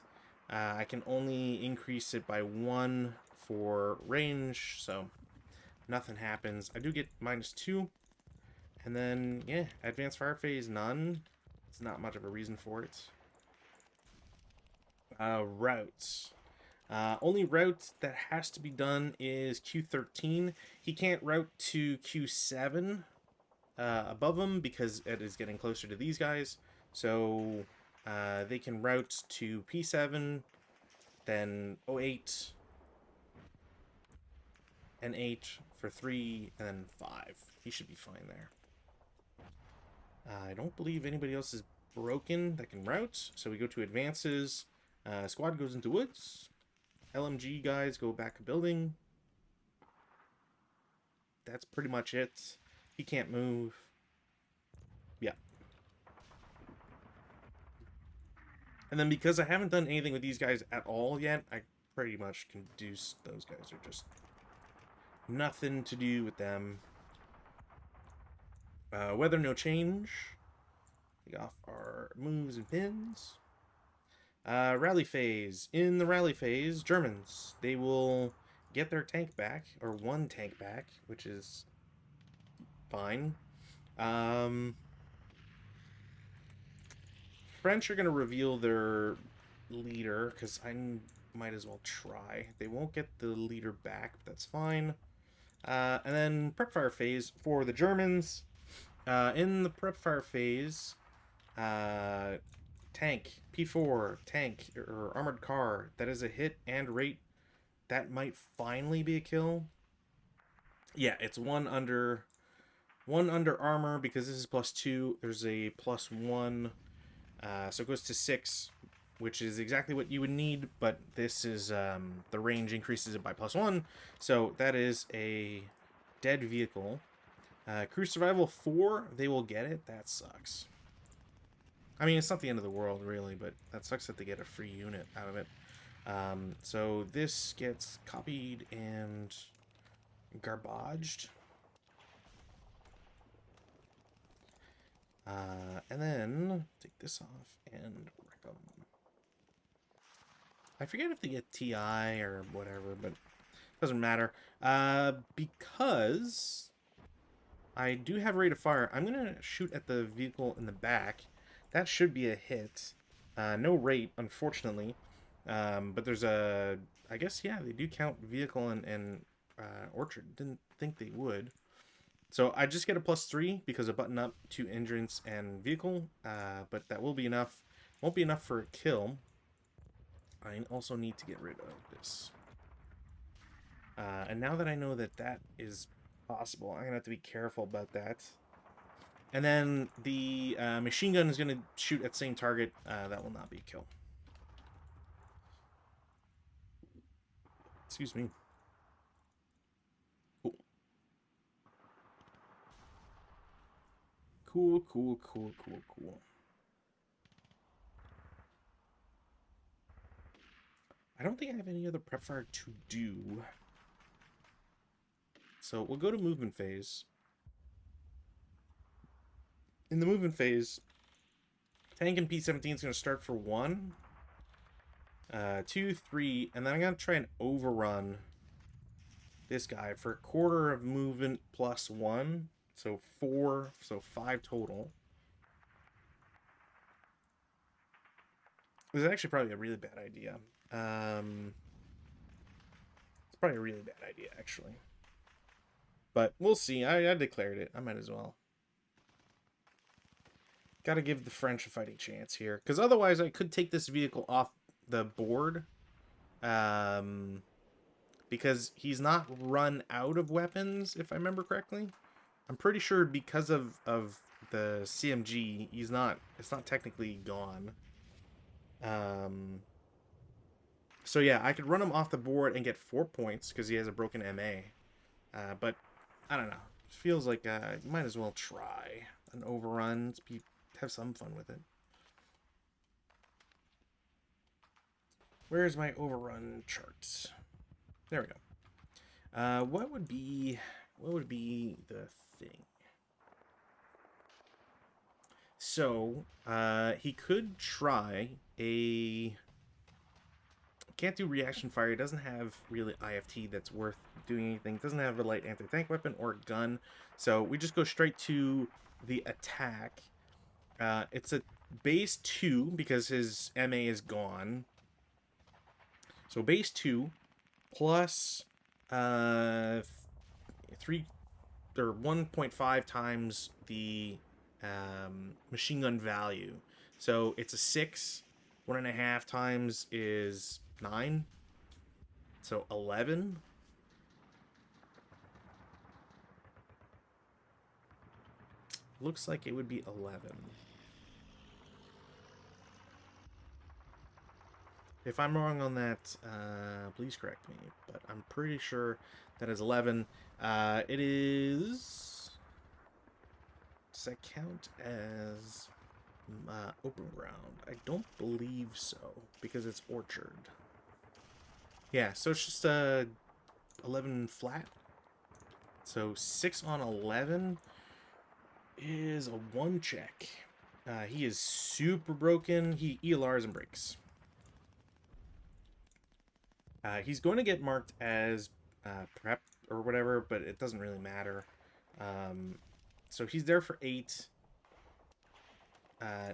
Speaker 1: I can only increase it by 1 for range, so nothing happens. I do get -2. And then, yeah, advanced fire phase, none. It's not much of a reason for it. Routes. Only route that has to be done is Q13. He can't route to Q7 above him because it is getting closer to these guys. So they can route to P7, then 08, and 8 for 3, and then 5. He should be fine there. I don't believe anybody else is broken that can route, so we go to advances. Squad goes into woods. LMG guys go back a building. That's pretty much it. He can't move. Yeah. And then because I haven't done anything with these guys at all yet, I pretty much can do those guys are just nothing to do with them. Weather no change. Take off our moves and pins. Rally phase. In the rally phase, Germans, they will get their tank back, or one tank back, which is fine. French are going to reveal their leader, because I might as well try. They won't get the leader back, but that's fine. And then prep fire phase for the Germans. In the prep fire phase, tank, P4, tank, or armored car, that is a hit and rate. That might finally be a kill. Yeah, it's one under armor, because this is +2. There's a +1, so it goes to 6, which is exactly what you would need, but this is, the range increases it by +1, so that is a dead vehicle. Crew survival 4, they will get it. That sucks. I mean, it's not the end of the world, really, but that sucks that they get a free unit out of it. So this gets copied and garbaged. And then take this off and wreck them. I forget if they get TI or whatever, but it doesn't matter. Because I do have rate of fire, I'm going to shoot at the vehicle in the back. That should be a hit. No rate, unfortunately. But there's a... I guess, yeah, they do count vehicle and orchard. Didn't think they would. So I just get a +3 because I button up 2 entrance and vehicle. But that will be enough. Won't be enough for a kill. I also need to get rid of this. And now that I know that that is possible, I'm going to have to be careful about that. And then the machine gun is going to shoot at the same target. That will not be a kill. Excuse me. Cool. Cool, cool, cool, cool, cool. I don't think I have any other prep fire to do. So we'll go to movement phase. In the movement phase, tank and P-17 is going to start for 1, 2, 3, and then I'm going to try and overrun this guy for a quarter of movement +1, so 4, so 5 total. This is actually probably a really bad idea. It's probably a really bad idea, actually. But we'll see. I declared it. I might as well. Gotta give the French a fighting chance here. Because otherwise I could take this vehicle off the board. Because he's not run out of weapons, if I remember correctly. I'm pretty sure because of the CMG, he's not. It's not technically gone. Um. So yeah, I could run him off the board and get 4 points because he has a broken MA. But I don't know. It feels like you might as well try an overrun. Have some fun with it. Where's my overrun charts? There we go. What would be the thing? So he could try a. Can't do reaction fire. It doesn't have really IFT that's worth doing anything. It doesn't have a light anti-tank weapon or a gun. So we just go straight to the attack. It's a base 2 because his MA is gone. So base 2 plus 3 or 1.5 times the machine gun value. So it's a 6. 1.5 times is 9. So 11. Looks like it would be 11. If I'm wrong on that, please correct me. But I'm pretty sure that is 11. It is. Does that count as open ground? I don't believe so because it's orchard. Yeah, so it's just 11 flat. So 6 on 11 is a 1 check. He is super broken. He ELRs and breaks. He's going to get marked as prep or whatever, but it doesn't really matter. So he's there for 8,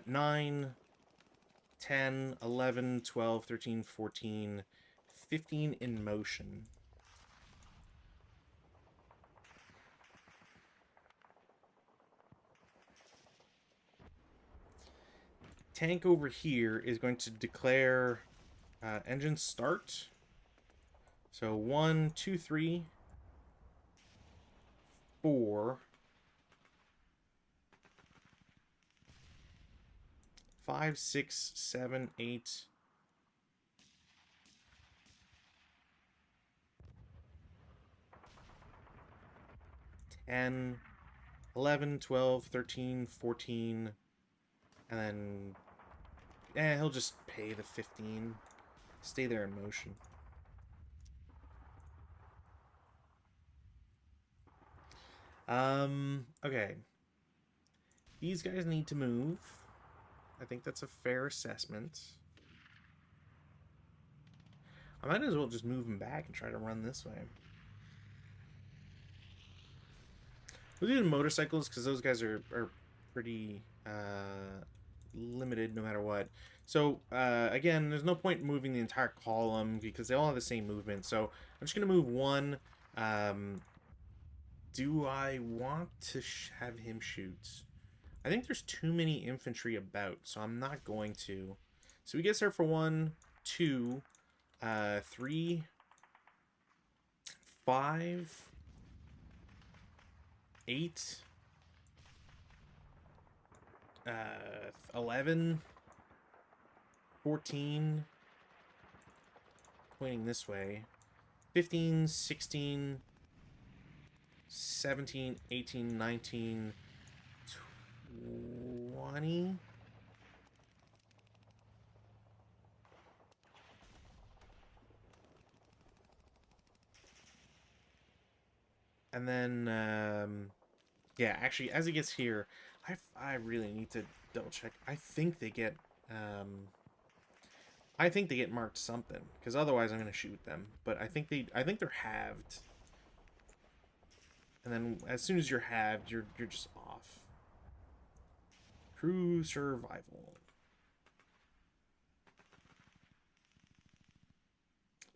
Speaker 1: 9, 10, 11, 12, 13, 14, 15 in motion. Tank over here is going to declare engine start. So 1, 2, 3, 4, 5, 6, 7, 8. 10, 11, 12, 13, 14, and then he'll just pay the 15. Stay there in motion. Okay. These guys need to move. I think that's a fair assessment. I might as well just move them back and try to run this way. We'll do the motorcycles because those guys are pretty limited no matter what. So again, there's no point in moving the entire column because they all have the same movement. So I'm just gonna move one. Do I want to have him shoot? I think there's too many infantry about, so I'm not going to. So he gets there for 1, 2, 3, 5, 8, 11, 14, pointing this way, 15, 16, 17, 18, 19, 20. And then, yeah, actually, as he gets here, I really need to double check. I think they get marked something because otherwise I'm gonna shoot them. But I think they're halved. And then as soon as you're halved, you're just off. Crew survival.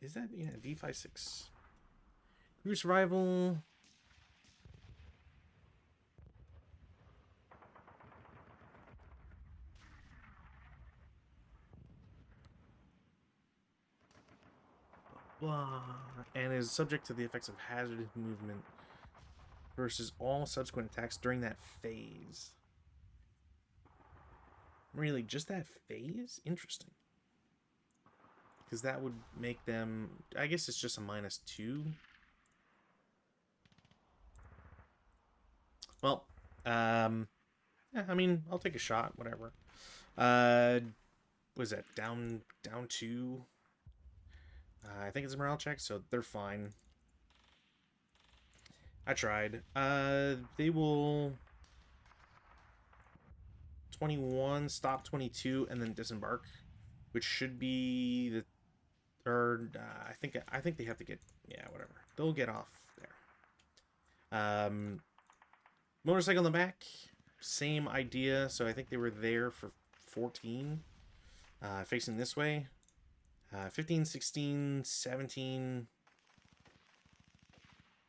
Speaker 1: Is that D56? Crew survival. Blah, and is subject to the effects of hazardous movement. versus all subsequent attacks during that phase. Really, just that phase? Interesting. Because that would make them... I guess it's just a -2. Well, yeah, I mean, I'll take a shot, whatever. Was that down 2? I think it's a morale check, so they're fine. I tried. They will 21, stop 22, and then disembark, which should be the or I think they have to get, yeah, whatever. They'll get off there. Motorcycle in the back, same idea. So I think they were there for 14, facing this way. 15, 16, 17,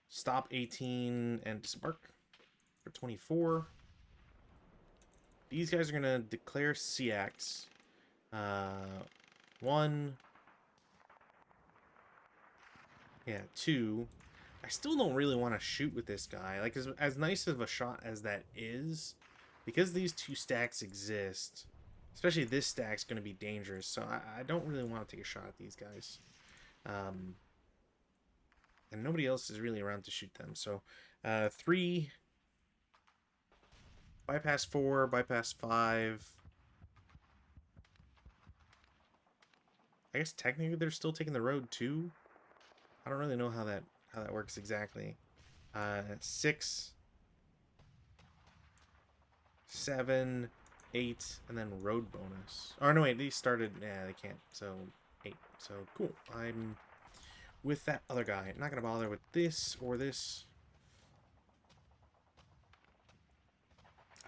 Speaker 1: stop 18, and disembark for 24. These guys are gonna declare CX. 1. Yeah, 2. I still don't really want to shoot with this guy. Like, as nice of a shot as that is, because these 2 stacks exist, especially this stack's going to be dangerous, so I don't really want to take a shot at these guys. And nobody else is really around to shoot them. So, 3, bypass 4, bypass 5. I guess technically they're still taking the road too. I don't really know how that works exactly. 6, 7, 8, and then road bonus. Oh no, wait, these started. Yeah, they can't. So 8. So cool. I'm with that other guy. Not gonna bother with this or this.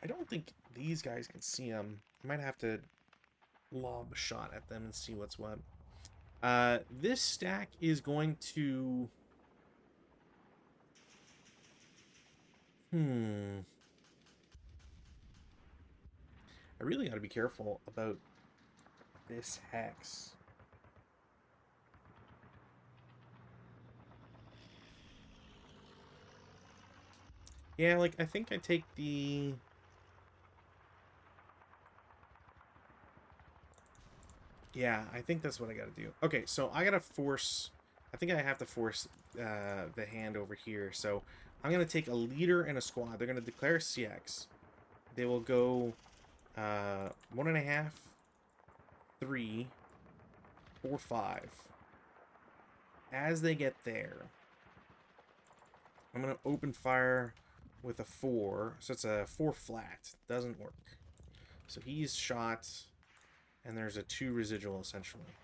Speaker 1: I don't think these guys can see him. I might have to lob a shot at them and see what's what. This stack is going to... I really got to be careful about this hex. Yeah, like, I think I take the... Yeah, I think that's what I gotta do. Okay, so I gotta force... I think I have to force the hand over here. So I'm gonna take a leader and a squad. They're gonna declare CX. They will go 1.5, 3, 4, 5. As they get there, I'm gonna open fire with a 4. So it's a 4 flat. Doesn't work. So he's shot. And there's a 2 residual, essentially.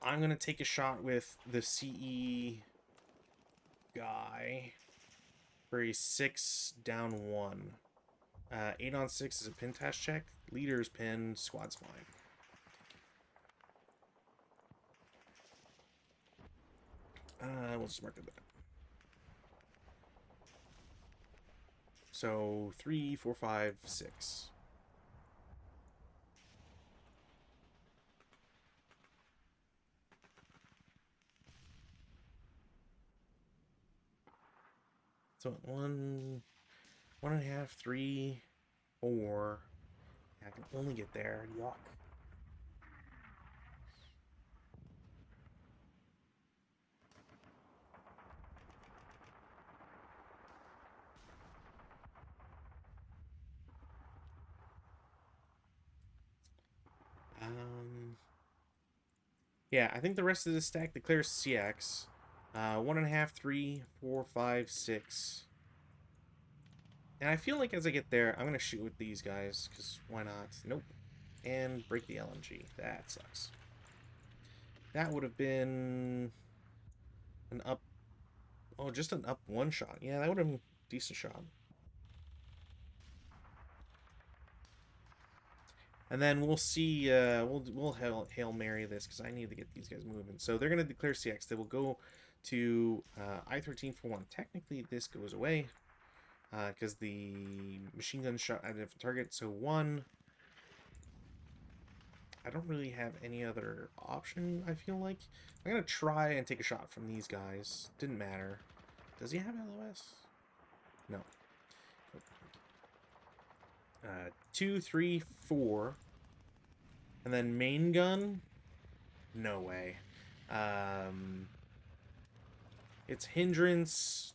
Speaker 1: I'm going to take a shot with the CE guy for a 6 down 1. 8 on 6 is a pin task check. Leader's pinned, squad's fine. We'll just mark it that. So 3, 4, 5, 6. So 1, 1.5, 3, 4. Yeah, I can only get there. Yuck. Yeah, I think the rest of the stack declares CX. 1.5, 3, 4, 5, 6. And I feel like as I get there, I'm going to shoot with these guys, because why not? Nope. And break the LMG. That sucks. That would have been an up... Oh, just an up 1 shot. Yeah, that would have been a decent shot. And then we'll see, we'll Hail Mary this, because I need to get these guys moving. So they're going to declare CX. They will go to I-13 for 1. Technically, this goes away, because the machine gun shot at a different target. So 1. I don't really have any other option, I feel like. I'm going to try and take a shot from these guys. Didn't matter. Does he have LOS? No. 2, 3, 4. And then main gun? No way. It's hindrance,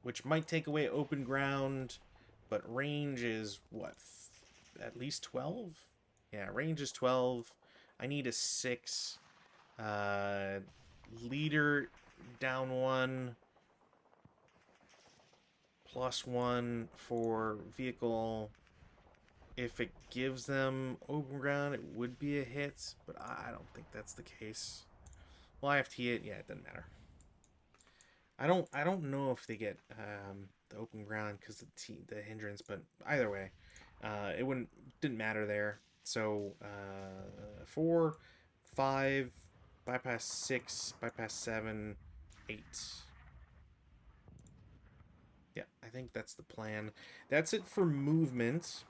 Speaker 1: which might take away open ground, but range is, what, at least 12? Yeah, range is 12. I need a 6. Leader down 1. +1 for vehicle. If it gives them open ground, it would be a hit, but I don't think that's the case. Well, IFT it, yeah, it doesn't matter. I don't know if they get the open ground because the hindrance, but either way, it didn't matter there. So 4, 5, bypass 6, bypass 7, 8. Yeah, I think that's the plan. That's it for movement.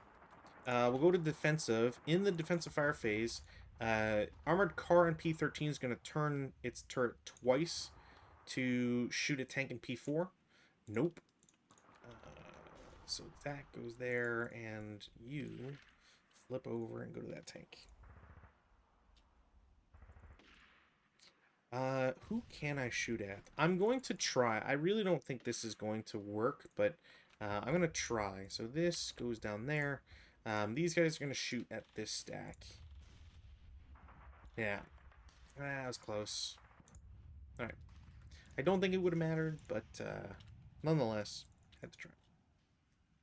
Speaker 1: We'll go to defensive. In the defensive fire phase, armored car in P13 is going to turn its turret twice to shoot a tank in P4. Nope. So that goes there, and you flip over and go to that tank. Who can I shoot at? I'm going to try. I really don't think this is going to work, but I'm going to try. So this goes down there. These guys are going to shoot at this stack. Yeah. That was close. Alright. I don't think it would have mattered, but nonetheless, had to try.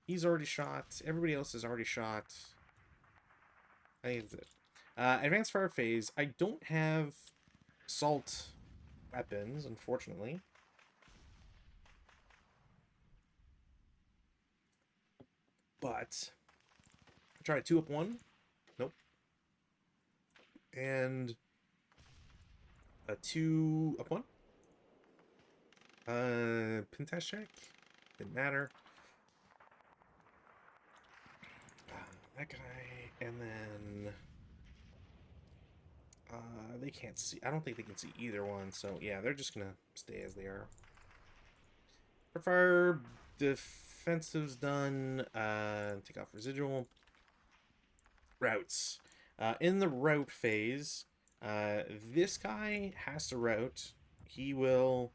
Speaker 1: He's already shot. Everybody else is already shot. I think that's it. Advanced fire phase. I don't have assault weapons, unfortunately. But I tried 2 up 1. Nope. And a 2 up 1. Pentecost check. Didn't matter. That guy, and then they can't see. I don't think they can see either one. So yeah, they're just gonna stay as they are. Fire defensive's done. Take off residual. Routes. In the route phase, this guy has to route. He will.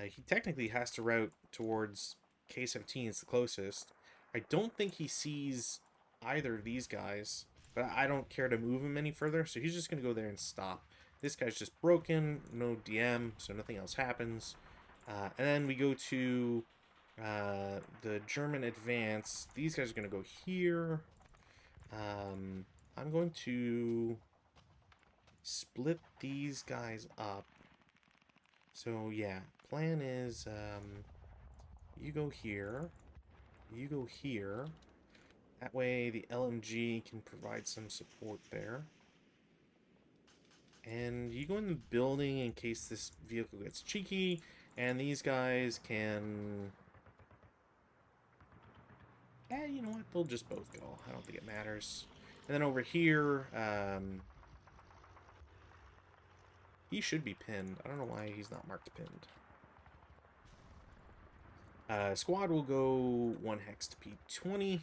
Speaker 1: He technically has to route towards K17. It's the closest. I don't think he sees either of these guys, but I don't care to move him any further, so he's just going to go there and stop. This guy's just broken, no DM, so nothing else happens. And then we go to the German advance. These guys are going to go here. I'm going to split these guys up. So yeah, plan is you go here, you go here. That way the LMG can provide some support there. And you go in the building in case this vehicle gets cheeky, and these guys can... you know what? They'll just both go. I don't think it matters. And then over here, he should be pinned. I don't know why he's not marked pinned. Squad will go 1 hex to P20.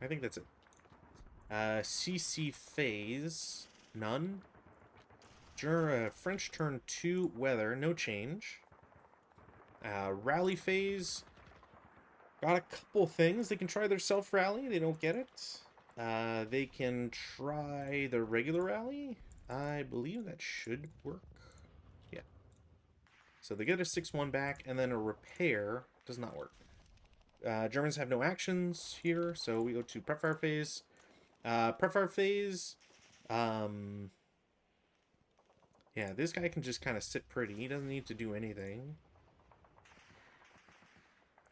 Speaker 1: I think that's it. CC phase, none. French turn 2 weather, no change. Rally phase, got a couple things. They can try their self-rally. They don't get it. They can try the regular rally. I believe that should work. Yeah. So they get a 6-1 back, and then a repair does not work. Germans have no actions here, so we go to prep fire phase. Prep fire phase. Yeah, this guy can just kind of sit pretty. He doesn't need to do anything.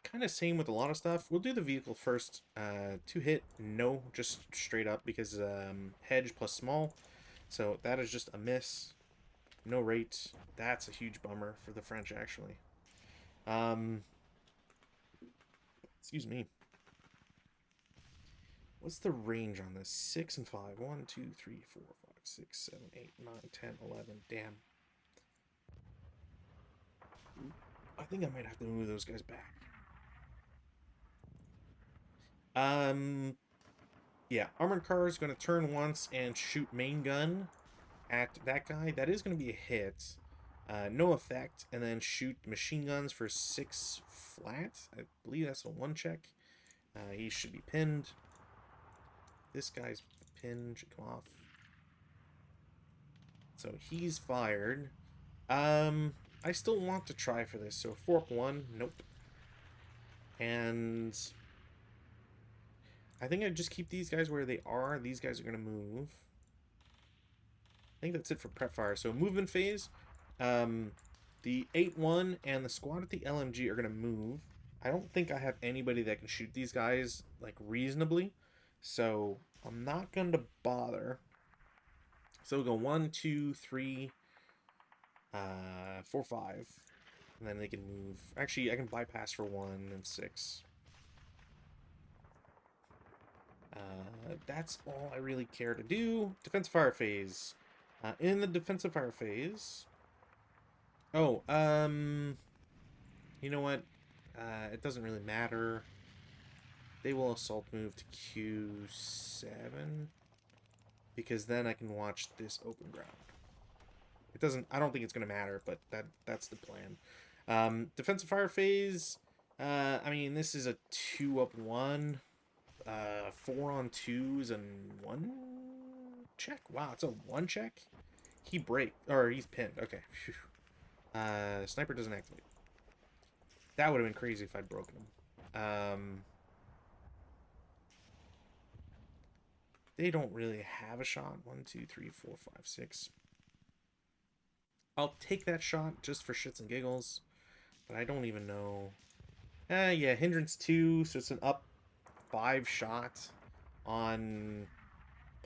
Speaker 1: Kind of same with a lot of stuff. We'll do the vehicle first. 2 hit, no, just straight up because hedge plus small. So that is just a miss. No rate. That's a huge bummer for the French, actually. Excuse me. What's the range on this? 6 and 5. 1, 2, 3, 4, 5, 6, 7, 8, 9, 10, 11. Damn. I think I might have to move those guys back. Yeah, armored car is going to turn once and shoot main gun at that guy. That is going to be a hit. No effect, and then shoot machine guns for 6 flat. I believe that's a 1 check. He should be pinned. This guy's pinned, should come off. So he's fired. I still want to try for this. So 4-1, nope. And I think I just keep these guys where they are. These guys are going to move. I think that's it for prep fire. So movement phase. The 8-1 and the squad at the LMG are going to move. I don't think I have anybody that can shoot these guys like reasonably. So I'm not going to bother. So we'll go 1, 2, 3, 4, 5. And then they can move. Actually, I can bypass for 1 and 6. That's all I really care to do. Defensive fire phase. In the defensive fire phase... Oh, you know what? It doesn't really matter. They will assault move to Q7. Because then I can watch this open ground. It doesn't... I don't think it's going to matter, but that's the plan. Defensive fire phase... I mean, this is a 2-up-1. 4-on-2s and 1 check? Wow, it's a 1 check? He break... Or he's pinned. Okay. Phew. Sniper doesn't activate. That would have been crazy if I'd broken him. They don't really have a shot. 1, 2, 3, 4, 5, 6. I'll take that shot just for shits and giggles. But I don't even know. Yeah, hindrance 2, so it's an up 5 shot on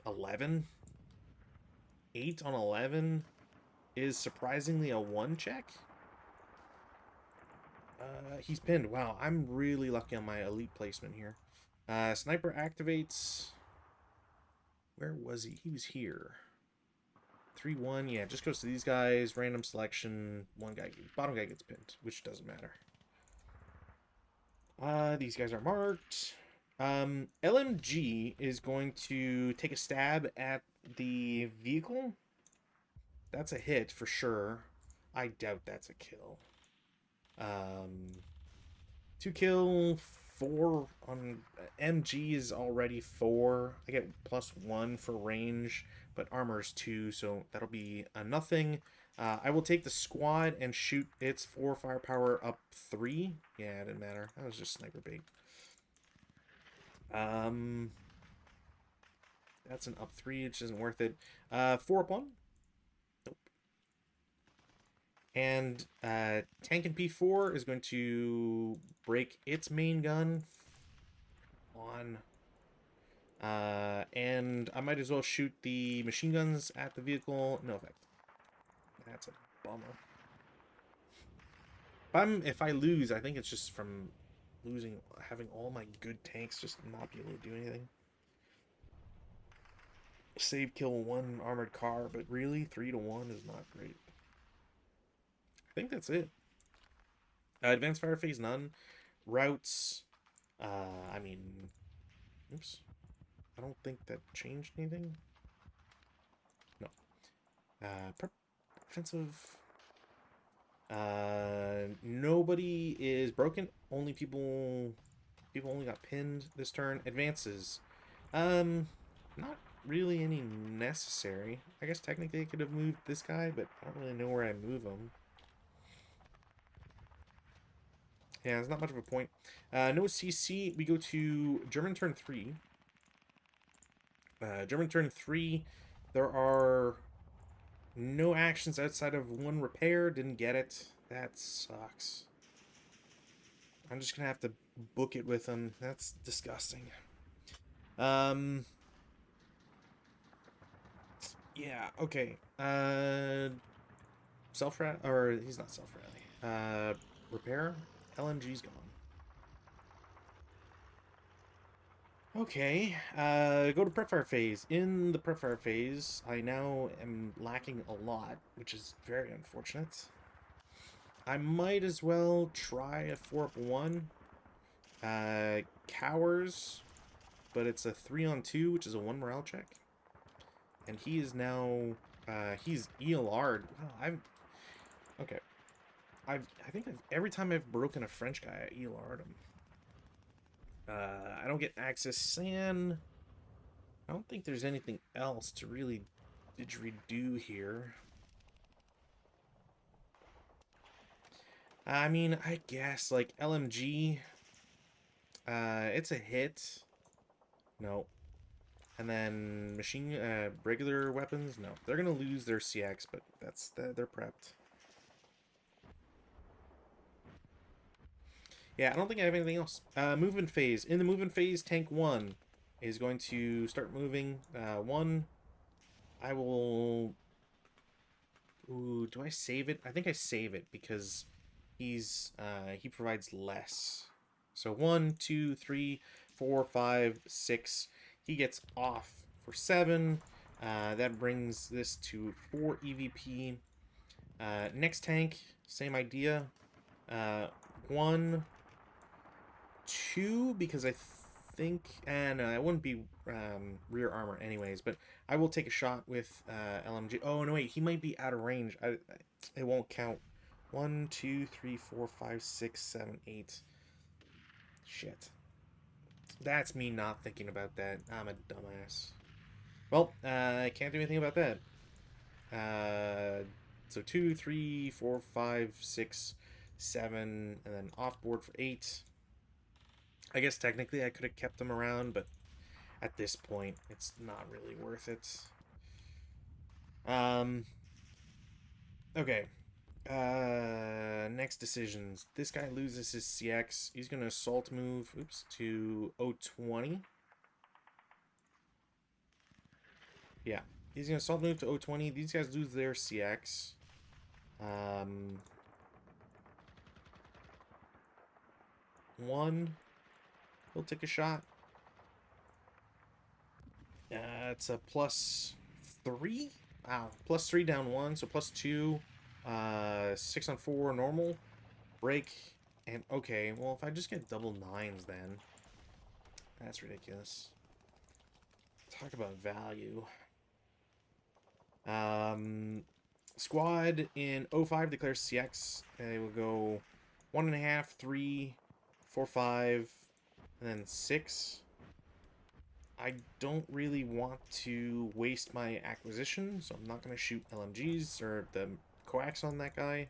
Speaker 1: 11. 8 on 11 is surprisingly a 1 check. He's pinned. Wow, I'm really lucky on my elite placement here. Sniper activates. Where was he? He was here. 3-1. Yeah, just goes to these guys. Random selection. One guy, bottom guy gets pinned, which doesn't matter. These guys are marked. LMG is going to take a stab at the vehicle. That's a hit for sure. I doubt that's a kill. 2 kill, 4 on MG is already 4. I get +1 for range, but armor is 2, so that'll be a nothing. I will take the squad and shoot its 4 firepower up 3. Yeah, it didn't matter. That was just sniper bait. That's an up 3, which isn't worth it. 4-up-1. Nope. And tank and P4 is going to break its main gun on. And I might as well shoot the machine guns at the vehicle. No effect. That's a bummer. If I lose, I think it's just from having all my good tanks just not be able to do anything. Save kill 1 armored car, but really 3-1 is not great. I think that's it. Advanced fire phase, none. Routes, I mean, oops. I don't think that changed anything. No. Offensive. Nobody is broken. Only people only got pinned this turn. Advances. Not really any necessary. I guess technically I could have moved this guy, but I don't really know where I move him. Yeah, there's not much of a point. No CC. We go to German turn 3. German turn 3. There are no actions outside of 1 repair. Didn't get it. That sucks. I'm just gonna have to book it with him. That's disgusting. Yeah, okay. Self-rat, or he's not self-rally. Repair? LMG's gone. Okay, go to prep fire phase. In the prep fire phase, I now am lacking a lot, which is very unfortunate. I might as well try a 4-up-1. Cowers, but it's a 3-on-2, which is a 1 morale check. And he is now, he's ELR'd. Wow, okay. I think every time I've broken a French guy, I ELR'd him. I don't get access San. I don't think there's anything else to really didgeridoo here. I mean, I guess, like, LMG, it's a hit. No. And then regular weapons, no. They're gonna lose their CX, but they're prepped. Yeah, I don't think I have anything else. Movement phase. In the movement phase, tank 1 is going to start moving. 1, I will... Ooh, do I save it? I think I save it because he provides less. So 1, 2, 3, 4, 5, 6. He gets off for 7. That brings this to 4 EVP. Next tank, same idea. 1, 2, because I think, and it wouldn't be rear armor anyways, but I will take a shot with LMG. Oh, no, wait, he might be out of range. It won't count. 1, 2, 3, 4, 5, 6, 7, 8. Shit. That's me not thinking about that. I'm a dumbass. Well, I can't do anything about that. So 2, 3, 4, 5, 6, 7, and then off board for 8. I guess technically I could have kept them around, but at this point, it's not really worth it. Okay. Next decisions. This guy loses his CX. He's going to assault move, to 020. Yeah. He's going to assault move to 020. These guys lose their CX. One. He'll take a shot. It's a +3. Wow. +3 down 1, so +2. 6 on 4 normal. Break. And okay, well, if I just get double 9s then. That's ridiculous. Talk about value. Squad in 05 declares CX. They will go 1.5, 3, 4, 5, and then 6. I don't really want to waste my acquisition, so I'm not going to shoot LMGs or the coax on that guy.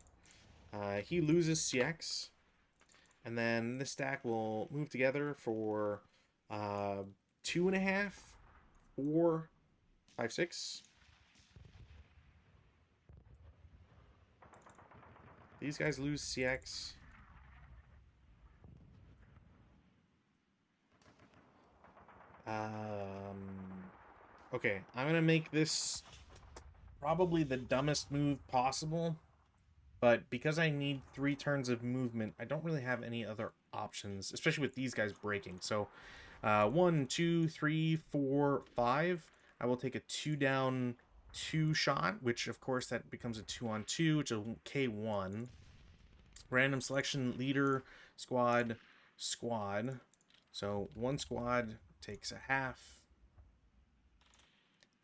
Speaker 1: He loses CX. And then this stack will move together for 2.5, 4, 5, 6. These guys lose CX. Okay, I'm gonna make this probably the dumbest move possible, but because I need 3 turns of movement, I don't really have any other options, especially with these guys breaking. So 1, 2, 3, 4, 5. I will take a 2 down 2 shot, which of course that becomes a 2-on-2, which is a K1. Random selection, leader, squad. So 1 squad takes a half.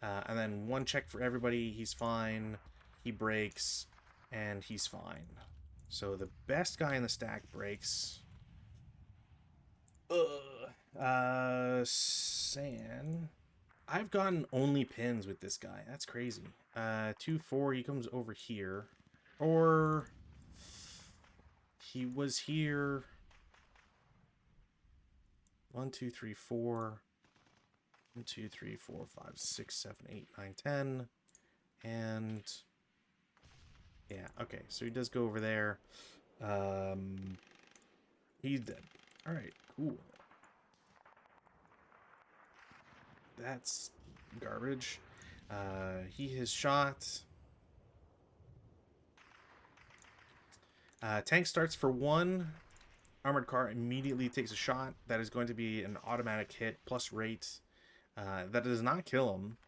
Speaker 1: And then 1 check for everybody. He's fine. He breaks. And he's fine. So the best guy in the stack breaks. San. I've gotten only pins with this guy. That's crazy. 2, 4. He comes over here. Or he was here. 1, 2, 3, 4. 1, 2, 3, 4, 5, 6, 7, 8, 9, 10. And yeah, okay, so he does go over there. He's dead. Alright, cool. That's garbage. He has shot. Tank starts for 1. Armored car immediately takes a shot. That is going to be an automatic hit plus rate. That does not kill him.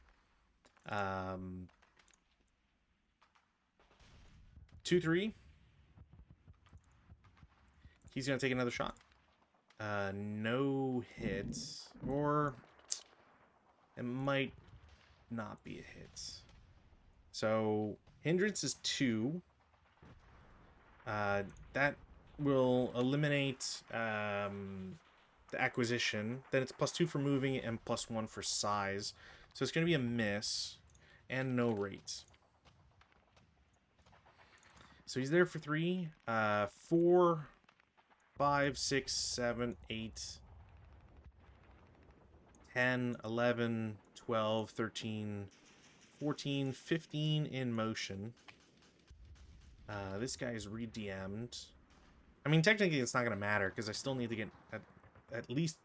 Speaker 1: 2, 3. He's going to take another shot. No hits. Or it might not be a hit. So hindrance is 2. That will eliminate the acquisition. Then it's +2 for moving and +1 for size. So it's going to be a miss and no rate. So he's there for 3. 4, 5, 6, 7, 8, 10, 11, 12, 13, 14, 15 in motion. This guy is re-DM'd. I mean, technically it's not going to matter because I still need to get at least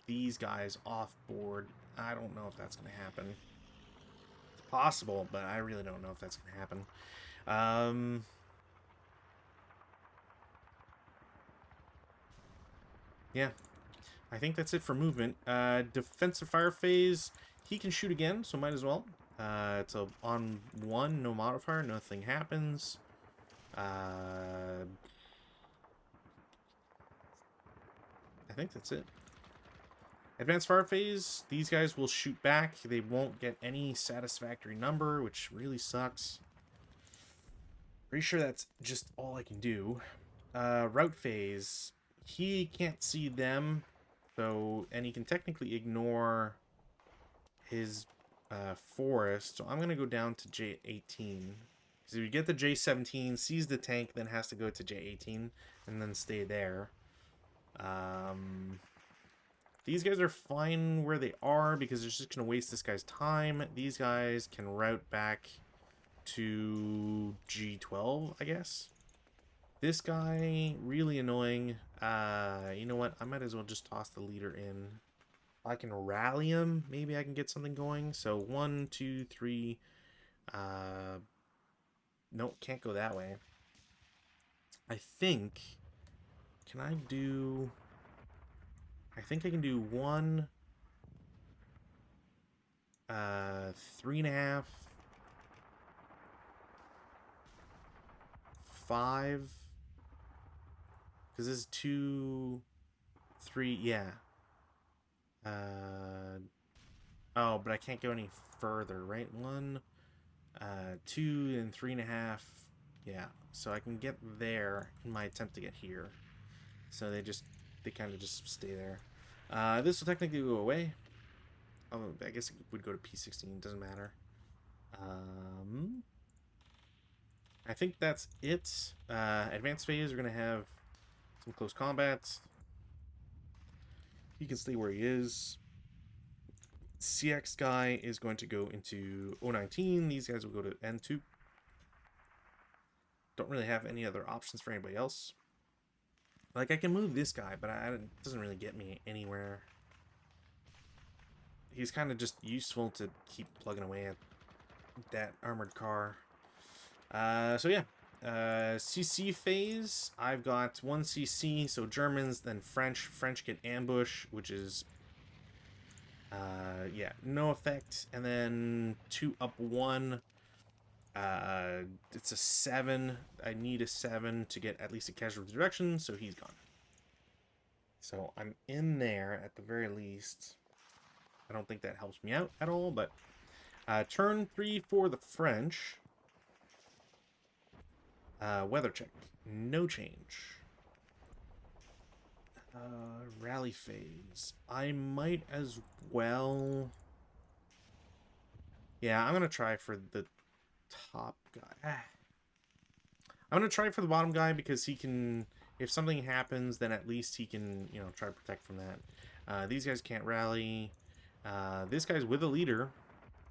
Speaker 1: these guys off board. I don't know if that's going to happen. It's possible, but I really don't know if that's going to happen. Yeah, I think that's it for movement. Defensive fire phase, he can shoot again, so might as well. It's on 1, no modifier, nothing happens. I think that's it. Advanced fire phase, these guys will shoot back. They won't get any satisfactory number, which really sucks. Pretty sure that's just all I can do. Route phase, he can't see them, so, and he can technically ignore his forest. So I'm going to go down to J18. So you get the J17, sees the tank, then has to go to J18, and then stay there. These guys are fine where they are because they're just going to waste this guy's time. These guys can route back to G12, I guess. This guy, really annoying. You know what? I might as well just toss the leader in. I can rally him. Maybe I can get something going. So 1, 2, 3. Nope, can't go that way. I think... Can I do... I think I can do 1... 3.5... 5... Because this is 2... 3... Yeah. Oh, but I can't go any further, right? 1... 2 and 3.5. Yeah, so I can get there in my attempt to get here. So they kind of just stay there. This will technically go away. Oh, I guess it would go to P16. Doesn't matter. I think that's it. Advanced phase, we're gonna have some close combat. He can stay where he is. CX guy is going to go into 019. These guys will go to N2. Don't really have any other options for anybody else. Like, I can move this guy, but it doesn't really get me anywhere. He's kind of just useful to keep plugging away at that armored car. So yeah. CC phase, I've got 1 CC, so Germans, then French. French get ambush, which is... yeah, no effect. And then 2 up 1. It's a 7. I need a 7 to get at least a casualty reduction, so he's gone. So I'm in there at the very least. I don't think that helps me out at all, but turn 3 for the French. Weather check. No change. Rally phase. I might as well... Yeah, I'm going to try for the top guy. I'm going to try for the bottom guy because he can... If something happens, then at least he can, you know, try to protect from that. These guys can't rally. This guy's with a leader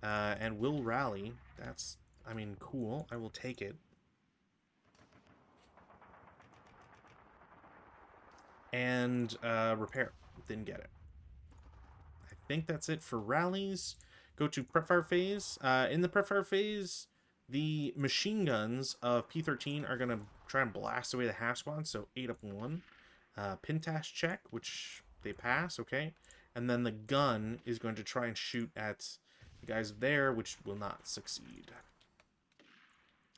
Speaker 1: and will rally. That's, I mean, cool. I will take it. And repair. Didn't get it. I think that's it for rallies. Go to prep fire phase. In the prep fire phase, the machine guns of P13 are going to try and blast away the half squad. So 8 up 1. Pentecost check, which they pass. Okay. And then the gun is going to try and shoot at the guys there, which will not succeed.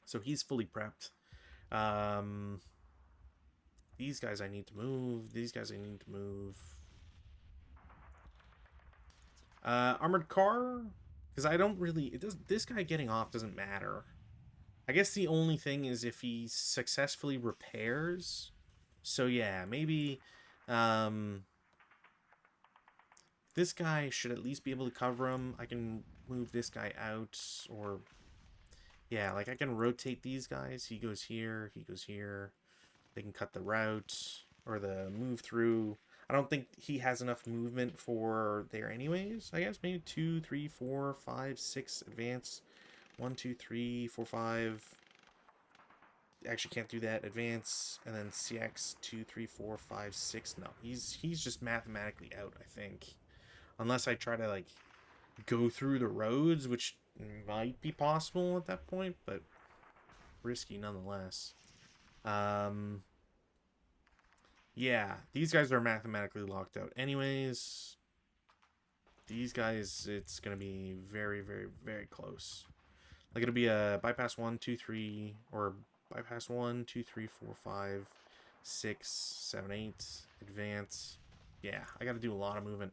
Speaker 1: So he's fully prepped. These guys I need to move. These guys I need to move. Armored car? Because I don't really... This guy getting off doesn't matter. I guess the only thing is if he successfully repairs. So yeah, maybe... this guy should at least be able to cover him. I can move this guy out, or... Yeah, like I can rotate these guys. He goes here, he goes here. They can cut the route, or the move through. I don't think he has enough movement for there anyways. I guess maybe 2, 3, 4, 5, 6 advance. 1, 2, 3, 4, 5. Actually can't do that. Advance, and then CX 2, 3, 4, 5, 6. No, he's just mathematically out, I think. Unless I try to like go through the roads, which might be possible at that point, but risky nonetheless. Yeah, these guys are mathematically locked out anyways. These guys, it's gonna be very, very, very close. Like, it'll be a bypass 1, 2, 3, or bypass 1, 2, 3, 4, 5, 6, 7, 8, advance. Yeah, I gotta do a lot of movement.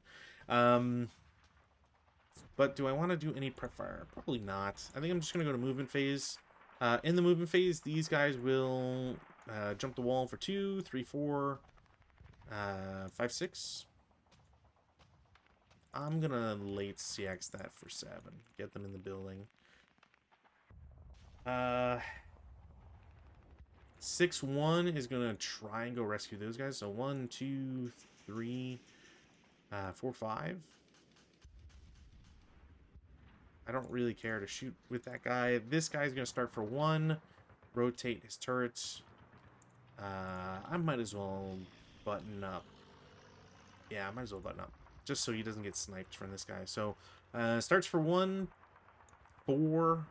Speaker 1: But do I want to do any prep fire? Probably not. I think I'm just gonna go to movement phase. In the movement phase, these guys will jump the wall for 2, 3, 4, 5, 6. I'm gonna late CX that for 7. Get them in the building. 6-1 is gonna try and go rescue those guys. So 1, 2, 3, 4, 5. I don't really care to shoot with that guy. This guy's gonna start for 1. Rotate his turrets. I might as well button up. Yeah, I might as well button up. Just so he doesn't get sniped from this guy. So, starts for 1, 4,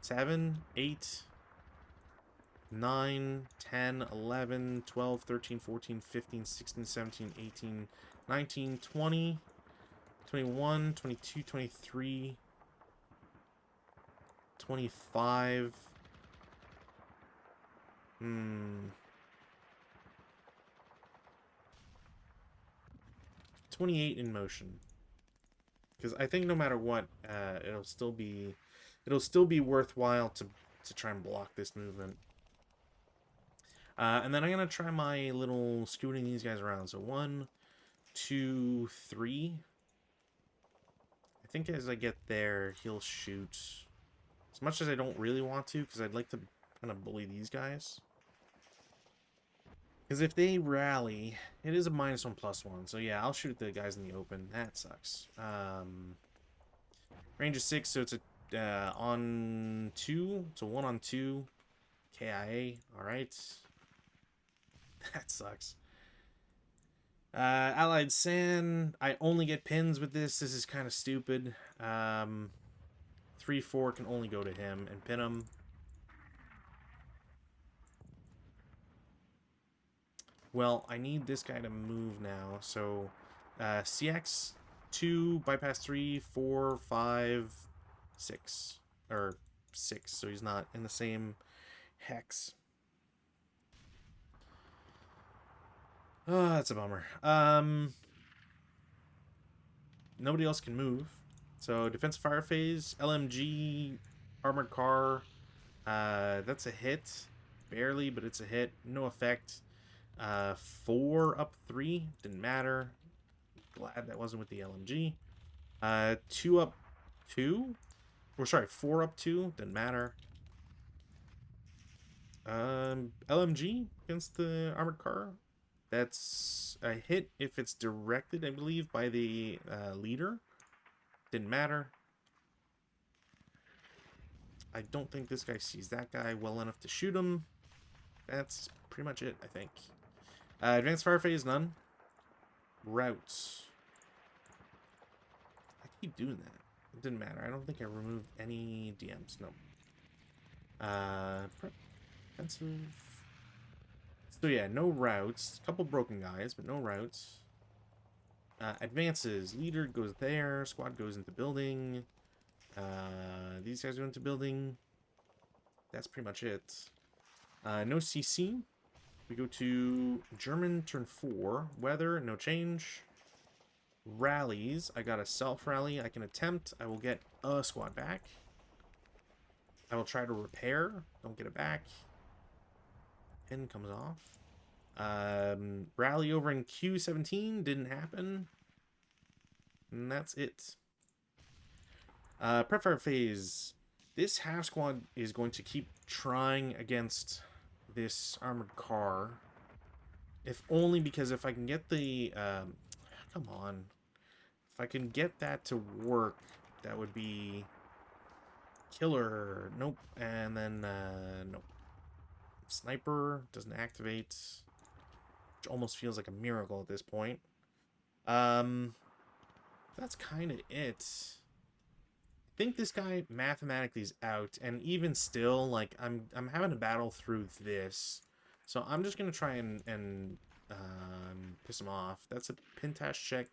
Speaker 1: 7, 8, 9, 10, 11, 12, 13, 14, 15, 16, 17, 18, 19, 20, 21, 22, 23, 25. 28 in motion. Because I think no matter what, it'll still be worthwhile to try and block this movement. And then I'm gonna try my little scooting these guys around. So 1, 2, 3. I think as I get there, he'll shoot. As much as I don't really want to, because I'd like to kind of bully these guys. Because if they rally, it is a -1/+1. So yeah, I'll shoot the guys in the open. That sucks. Range is 6, so it's a on 2. So 1 on 2. KIA. Alright. That sucks. Allied Sand. I only get pins with this. This is kind of stupid. 3, 4 can only go to him and pin him. Well, I need this guy to move now. So, CX 2, bypass 3, 4, 5, 6. Or 6, so he's not in the same hex. Oh, that's a bummer. Nobody else can move. So, defensive fire phase, LMG, armored car. That's a hit. Barely, but it's a hit. No effect. 4 up 3. Didn't matter. Glad that wasn't with the LMG. 2 up 2. Or sorry, 4 up 2. Didn't matter. LMG against the armored car. That's a hit if it's directed, I believe, by the leader. Didn't matter. I don't think this guy sees that guy well enough to shoot him. That's pretty much it, I think. Advanced fire phase, none. Routes. I keep doing that. It didn't matter. I don't think I removed any DMs. No. Defensive. So yeah, no routes. A couple broken guys, but no routes. Advances. Leader goes there. Squad goes into building. These guys go into building. That's pretty much it. No CC. We go to German turn 4. Weather, no change. Rallies. I got a self-rally I can attempt. I will get a squad back. I will try to repair. Don't get it back. Pin comes off. Rally over in Q17. Didn't happen. And that's it. Prep fire phase. This half squad is going to keep trying against this armored car. If only because if I can get the... come on. If I can get that to work, that would be... Killer. Nope. And then, nope. Sniper doesn't activate. Which almost feels like a miracle at this point. That's kind of it. I think this guy mathematically is out, and even still, like, I'm having to battle through this, so I'm just gonna try and piss him off. That's a Pentecost check.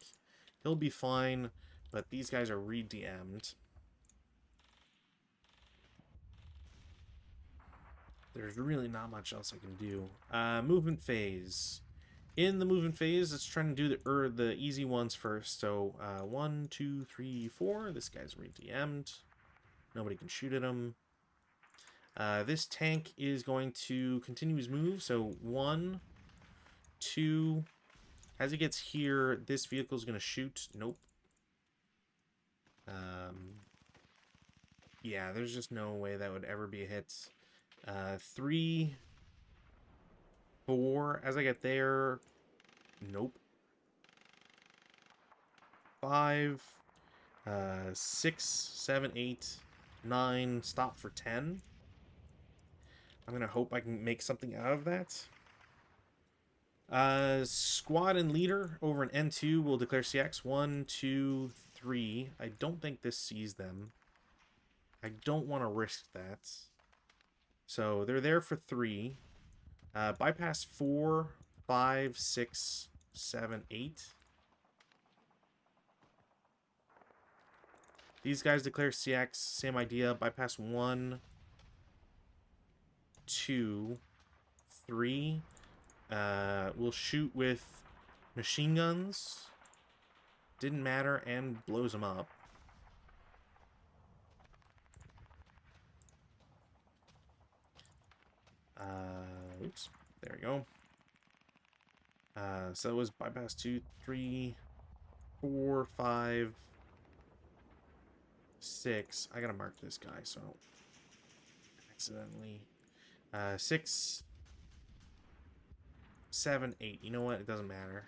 Speaker 1: He'll be fine, but these guys are re-DM'd. There's really not much else I can do. Movement phase. In the movement phase, let's try and do the easy ones first. So 1, 2, 3, 4. This guy's re-DM'd. Nobody can shoot at him. This tank is going to continue his move. So 1, 2. As he gets here, this vehicle is going to shoot. Nope. Yeah, there's just no way that would ever be a hit. 3, 4. As I get there, nope. 5, 6, 7, 8, 9. Stop for 10. I'm gonna hope I can make something out of that. Squad and leader over an N2 will declare CX. 1, 2, 3. I don't think this sees them. I don't want to risk that. So they're there for 3. Bypass 4, 5, 6, 7, 8. These guys declare CX. Same idea. Bypass 1, 2, 3. We'll shoot with machine guns. Didn't matter, and blows them up. Oops. There we go. So it was bypass 2, 3, 4, 5, 6. I gotta mark this guy so I don't accidentally. 6, 7, 8. You know what? It doesn't matter.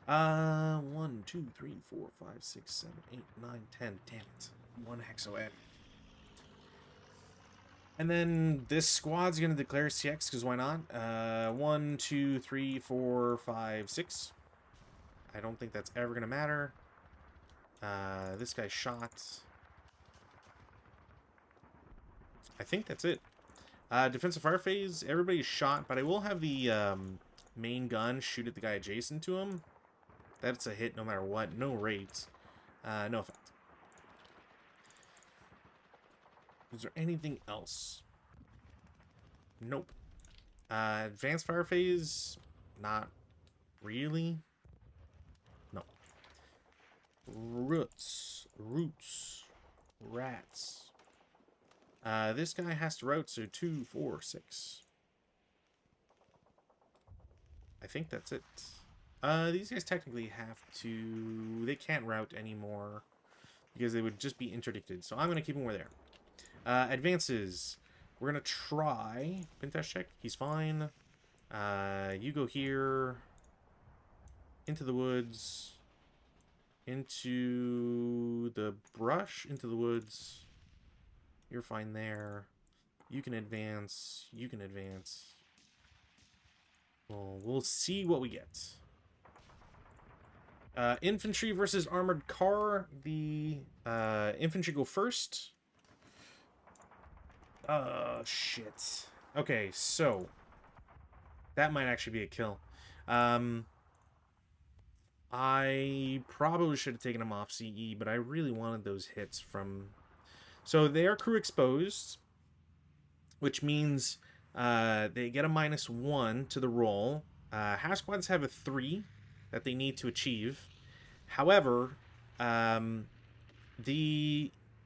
Speaker 1: 1, 2, 3, 4, 5, 6, 7, 8, 9, 10. Damn it. 1 hexoed. And then this squad's gonna declare CX because why not? 1, 2, 3, 4, 5, 6. I don't think that's ever gonna matter. This guy shot. I think that's it. Defensive fire phase. Everybody's shot, but I will have the main gun shoot at the guy adjacent to him. That's a hit no matter what. No rate. No effect. Is there anything else? Nope. Advanced fire phase? Not really. No. Roots. Rats. This guy has to route, so 2, 4, 6. I think that's it. These guys technically have to... They can't route anymore because they would just be interdicted. So I'm going to keep them where they are. Advances. We're going to try. Pentecost check. He's fine. You go here. Into the woods. Into the brush. Into the woods. You're fine there. You can advance. You can advance. Well, we'll see what we get. Infantry versus armored car. The infantry go first. Shit. Okay, so that might actually be a kill. I probably should have taken him off CE, but I really wanted those hits from... So they are crew exposed, which means They get a -1 to the roll. Half squads have a 3 that they need to achieve. However, the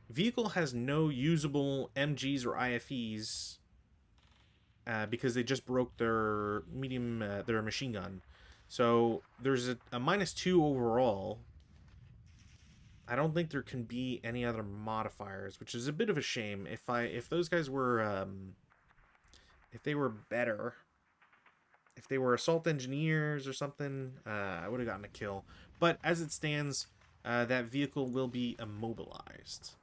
Speaker 1: vehicle has no usable MGs or IFEs because they just broke their their machine gun. So there's a -2 overall. I don't think there can be any other modifiers, which is a bit of a shame. If those guys were if they were better, if they were assault engineers or something, I would have gotten a kill. But as it stands, that vehicle will be immobilized.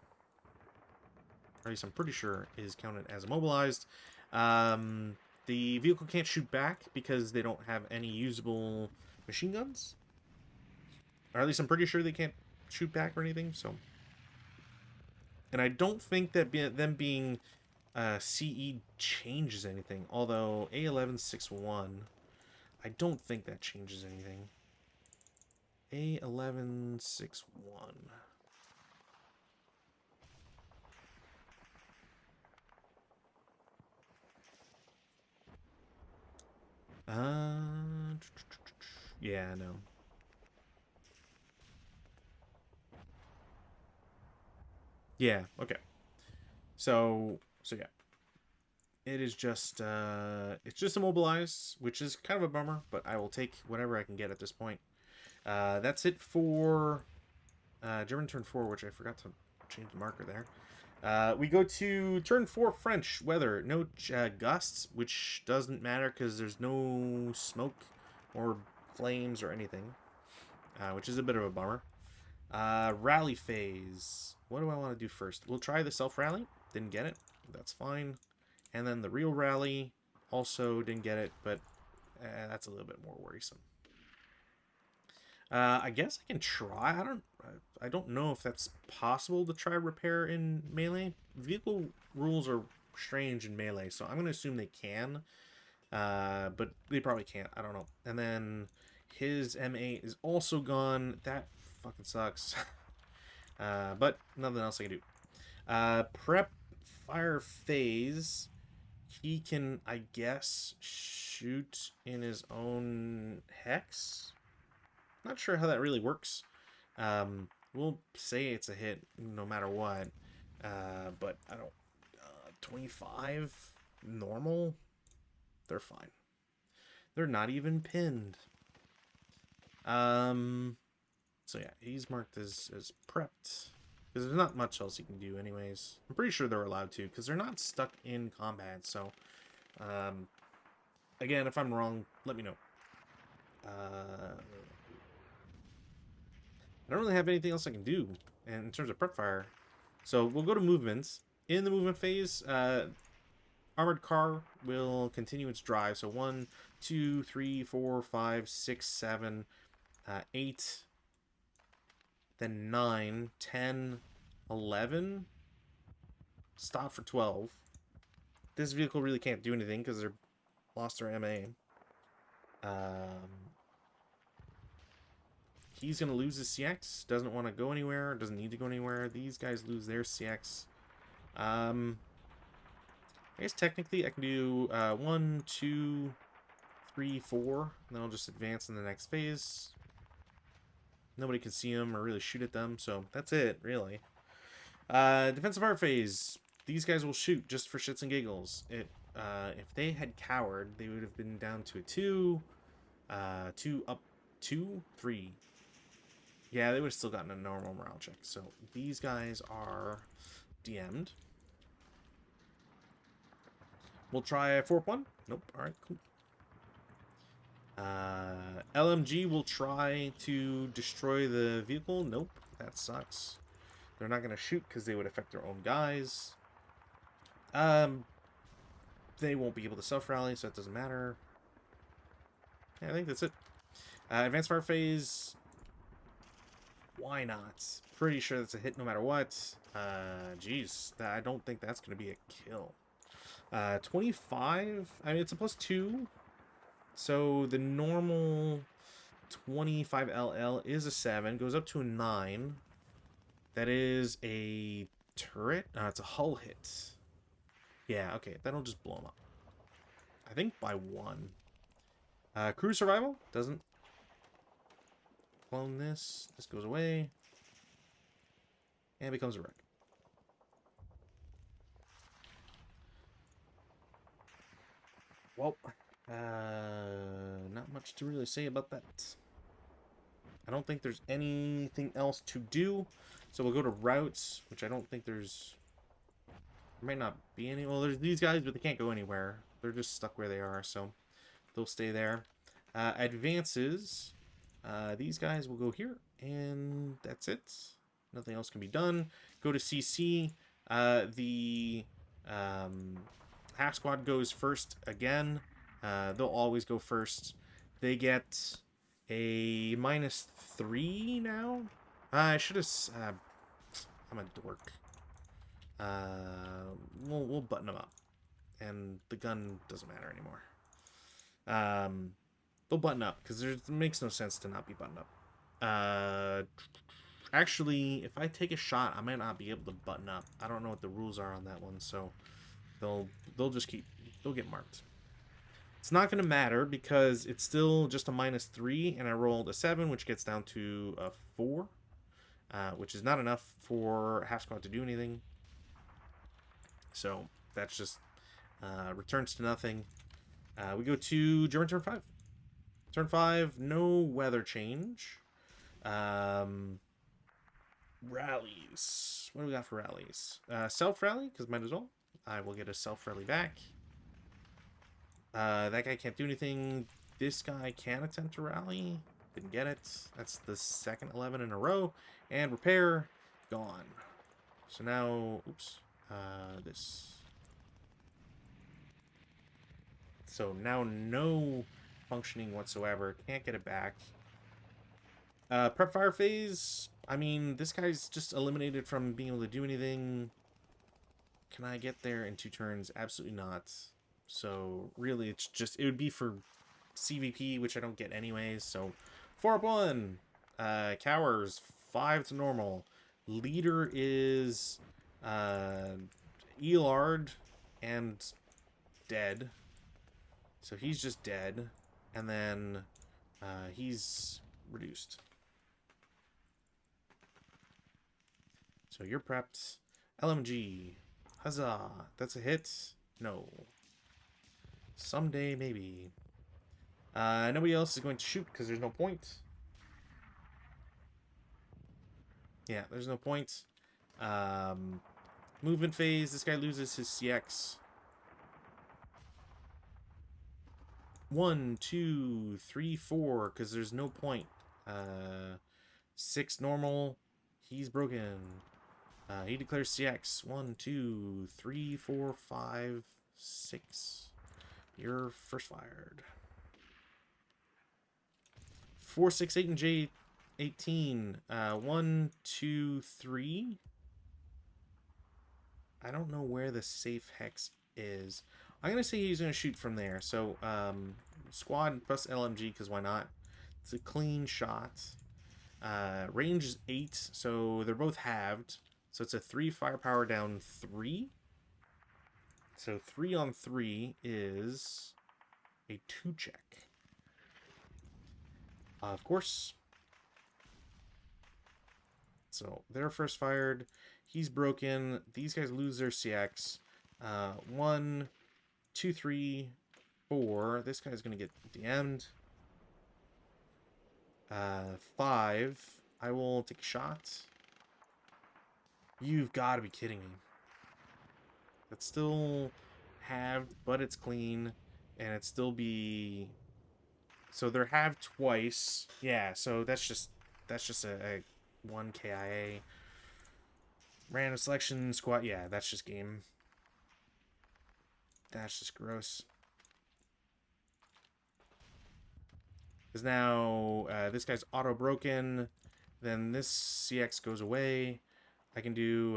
Speaker 1: Or at least I'm pretty sure is counted as immobilized. The vehicle can't shoot back because they don't have any usable machine guns. Or at least I'm pretty sure they can't shoot back or anything. So, and I don't think that them being CE changes anything. Although A1161, I don't think that changes anything. A1161. Yeah, no. Yeah, okay. So yeah. It is just it's just immobilized, which is kind of a bummer, but I will take whatever I can get at this point. That's it for German turn 4, which I forgot to change the marker there. We go to turn 4 French weather. No gusts, which doesn't matter because there's no smoke or flames or anything, which is a bit of a bummer. Rally phase. What do I want to do first? We'll try the self-rally. Didn't get it. That's fine. And then the real rally. Also didn't get it, but that's a little bit more worrisome. I guess I can try. I don't know if that's possible to try repair in melee. Vehicle rules are strange in melee, so I'm going to assume they can. But they probably can't. I don't know. And then his M8 is also gone. That fucking sucks. But nothing else I can do. Prep fire phase. He can, I guess, shoot in his own hex. Not sure how that really works. We'll say it's a hit no matter what. But I don't... 25? Normal? They're fine. They're not even pinned. So yeah, he's marked as prepped. Because there's not much else he can do anyways. I'm pretty sure they're allowed to, because they're not stuck in combat, so... again, if I'm wrong, let me know. I don't really have anything else I can do in terms of prep fire. So we'll go to movements. In the movement phase, armored car will continue its drive. So 1, 2, 3, 4, 5, 6, 7, 8, then 9, 10, 11. Stop for 12. This vehicle really can't do anything because they're lost their MA. He's going to lose his CX. Doesn't want to go anywhere. Doesn't need to go anywhere. These guys lose their CX. I guess technically I can do 1, 2, 3, 4. And then I'll just advance in the next phase. Nobody can see them or really shoot at them. So that's it, really. Defensive art phase. These guys will shoot just for shits and giggles. If they had cowered, they would have been down to a 2. 2 up 2, 3. Yeah, they would have still gotten a normal morale check. So these guys are DM'd. We'll try a 4-1. Nope. All right, cool. LMG will try to destroy the vehicle. Nope, that sucks. They're not going to shoot because they would affect their own guys. They won't be able to self-rally, so it doesn't matter. Yeah, I think that's it. Advanced fire phase. Why not? Pretty sure that's a hit no matter what. Jeez, I don't think that's going to be a kill. 25? I mean, it's a +2. So the normal 25 LL is a 7. Goes up to a 9. That is a turret? It's a hull hit. Yeah, okay. That'll just blow him up. I think by 1. Crew survival doesn't clone this. This goes away. And becomes a wreck. Well, not much to really say about that. I don't think there's anything else to do. So we'll go to routes, which I don't think there's... There might not be any... Well, there's these guys, but they can't go anywhere. They're just stuck where they are, so they'll stay there. Advances. These guys will go here, and that's it. Nothing else can be done. Go to CC. The half squad goes first again. They'll always go first. They get a -3 now. I should have... I'm a dork. We'll button them up. And the gun doesn't matter anymore. They'll button up, because it makes no sense to not be buttoned up. Actually, if I take a shot, I might not be able to button up. I don't know what the rules are on that one, so they'll just they'll get marked. It's not going to matter because it's still just a -3, and I rolled a 7, which gets down to a 4, which is not enough for half squad to do anything. So that's just returns to nothing. We go to German turn 5. Turn 5, no weather change. Rallies. What do we got for rallies? Self rally, because might as well. I will get a self rally back. That guy can't do anything. This guy can attempt to rally. Didn't get it. That's the second 11 in a row. And repair, gone. So now, oops, this. So now no functioning whatsoever. Can't get it back. Prep fire phase. I mean, this guy's just eliminated from being able to do anything. Can I get there in 2 turns? Absolutely not. So really, it's just, it would be for CVP, which I don't get anyways. So 4-1. Cowers 5 to normal. Leader is Elard and dead. So he's just dead. And then he's reduced. So you're prepped. LMG. Huzzah. That's a hit. No. Someday, maybe. Nobody else is going to shoot because there's no point. Yeah, there's no point. Movement phase. This guy loses his CX. 1, 2, 3, 4, because there's no point. 6 normal. He's broken. He declares CX. 1, 2, 3, 4, 5, 6. You're first fired. 4, 6, 8, and J18. 1, 2, 3. I don't know where the safe hex is. I'm going to say he's going to shoot from there. So, squad plus LMG, because why not? It's a clean shot. Range is 8, so they're both halved. So it's a 3 firepower down 3. So 3 on 3 is a 2 check. Of course. So they're first fired. He's broken. These guys lose their CX. 1, 2, 3, 4. This guy's going to get DM'd. 5. I will take a shot. You've got to be kidding me. That's still halved, but it's clean. And it still be... So they're halved twice. Yeah, so that's just a 1 KIA. Random selection squad. Yeah, that's just game. That's just gross. Because now this guy's auto broken. Then this CX goes away. I can do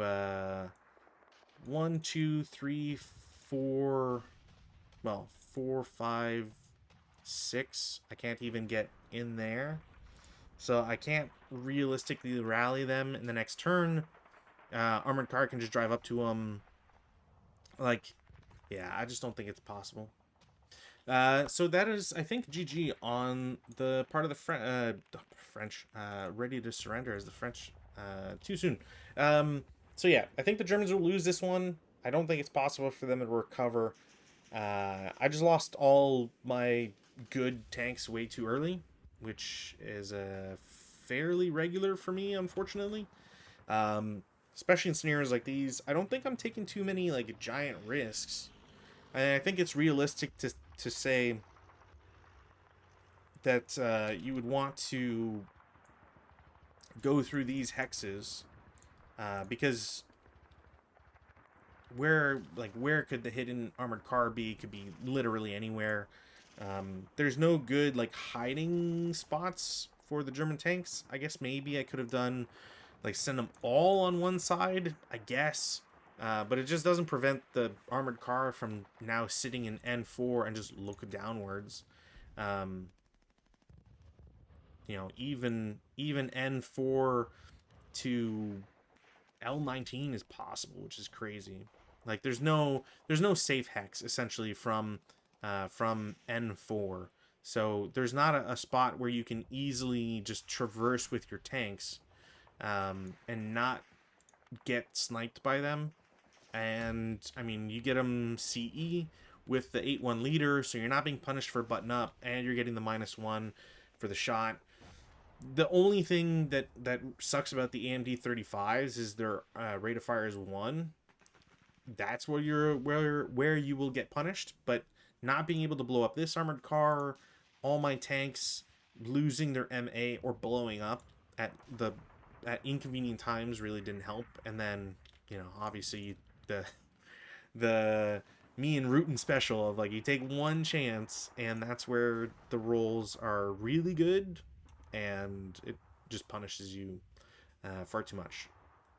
Speaker 1: 1, 2, 3, 4. Well, 4, 5, 6. I can't even get in there. So I can't realistically rally them in the next turn. Armored car can just drive up to them. Like, yeah, I just don't think it's possible. So that is, I think, GG on the part of the French. Ready to surrender is the French. Too soon. Um, so yeah, I think the Germans will lose this one. I don't think it's possible for them to recover. I just lost all my good tanks way too early, which is fairly regular for me, unfortunately. Um, Especially in scenarios like these, I don't think I'm taking too many like giant risks. I think it's realistic to say that you would want to go through these hexes because where could the hidden armored car be? It could be literally anywhere. There's no good like hiding spots for the German tanks. I guess maybe I could have done like send them all on one side, I guess. But it just doesn't prevent the armored car from now sitting in N4 and just look downwards. Um, even N4 to L19 is possible, which is crazy. Like there's no safe hex essentially from N4. So there's not a spot where you can easily just traverse with your tanks and not get sniped by them. And I mean, you get them CE with the 8-1 leader, so you're not being punished for button up, and you're getting the -1 for the shot. The only thing that sucks about the AMD 35s is their rate of fire is 1. That's where you will get punished, but not being able to blow up this armored car, all my tanks losing their MA or blowing up at the at inconvenient times really didn't help. And then obviously the me and Rootin' special of like you take one chance and that's where the rolls are really good and it just punishes you far too much.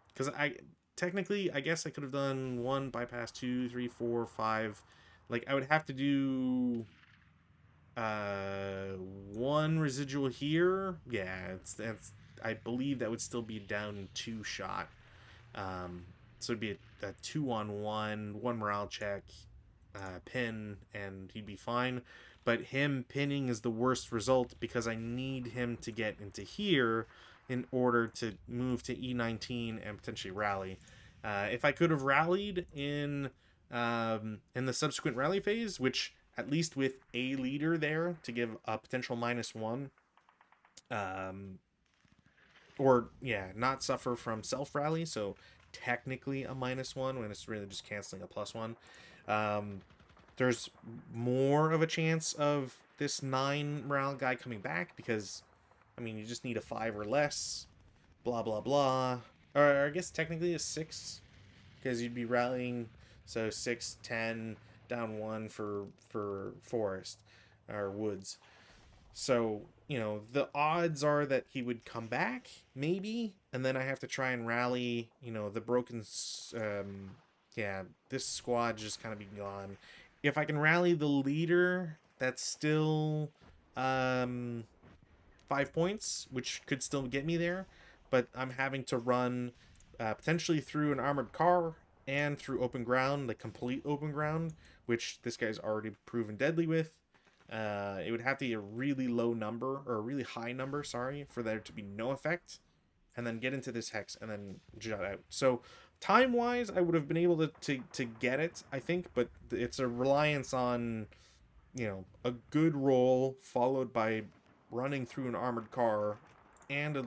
Speaker 1: Because I technically, I guess I could have done 1 bypass, 2, 3, 4, 5. Like I would have to do 1 residual here. Yeah, that's I believe that would still be down 2 shot. So it'd be a 2-on-1, 1 morale check, pin, and he'd be fine. But him pinning is the worst result because I need him to get into here in order to move to E19 and potentially rally. If I could have rallied in the subsequent rally phase, which at least with a leader there to give a potential -1, or yeah, not suffer from self rally, so technically a -1 when it's really just canceling a +1. There's more of a chance of this 9 morale guy coming back because, I mean, you just need a 5 or less, blah blah blah. Or I guess technically a 6 because you'd be rallying, so 6, 10, down 1 for forest or woods. So, the odds are that he would come back, maybe, and then I have to try and rally, the broken, yeah, this squad just kind of be gone. If I can rally the leader, that's still, 5 points, which could still get me there, but I'm having to run, potentially through an armored car and through open ground, like complete open ground, which this guy's already proven deadly with. It would have to be a really low number, or a really high number, sorry, for there to be no effect, and then get into this hex and then jut out. So time-wise, I would have been able to get it, I think, but it's a reliance on, a good roll followed by running through an armored car and a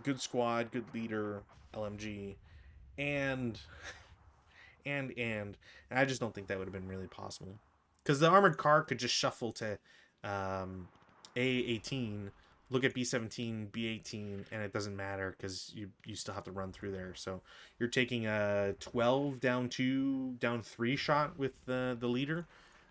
Speaker 1: good squad, good leader, LMG, and and I just don't think that would have been really possible. Because the armored car could just shuffle to A18, look at B17, B18, and it doesn't matter because you still have to run through there. So you're taking a 12 down 2, down 3 shot with the leader.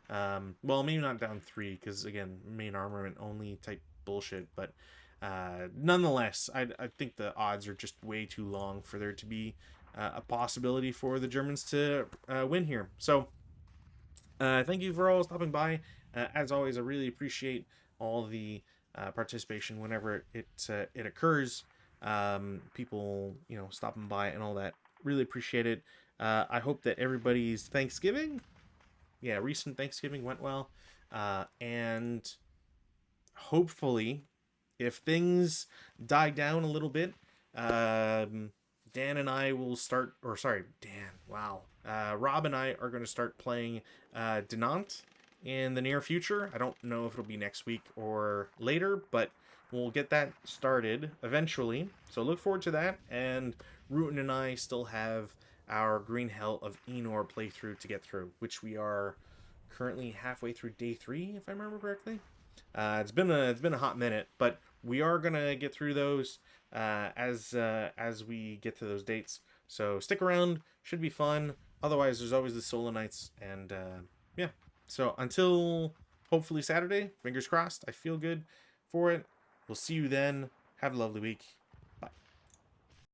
Speaker 1: Well, maybe not down 3 because, again, main armament only type bullshit. But nonetheless, I think the odds are just way too long for there to be a possibility for the Germans to win here. So thank you for all stopping by. As always, I really appreciate all the participation whenever it occurs. People, stopping by and all that. Really appreciate it. I hope that everybody's Thanksgiving, recent Thanksgiving went well. And hopefully, if things die down a little bit, Dan and I will start, or sorry, Dan, wow. Rob and I are going to start playing Denant in the near future. I don't know if it'll be next week or later, but we'll get that started eventually. So look forward to that. And Rutin and I still have our Green Hell of Enor playthrough to get through, which we are currently halfway through day 3, if I remember correctly. It's been a hot minute, but we are gonna get through those as we get to those dates. So stick around, should be fun. Otherwise, there's always the solo nights, and yeah. So until hopefully Saturday, fingers crossed. I feel good for it. We'll see you then. Have a lovely week.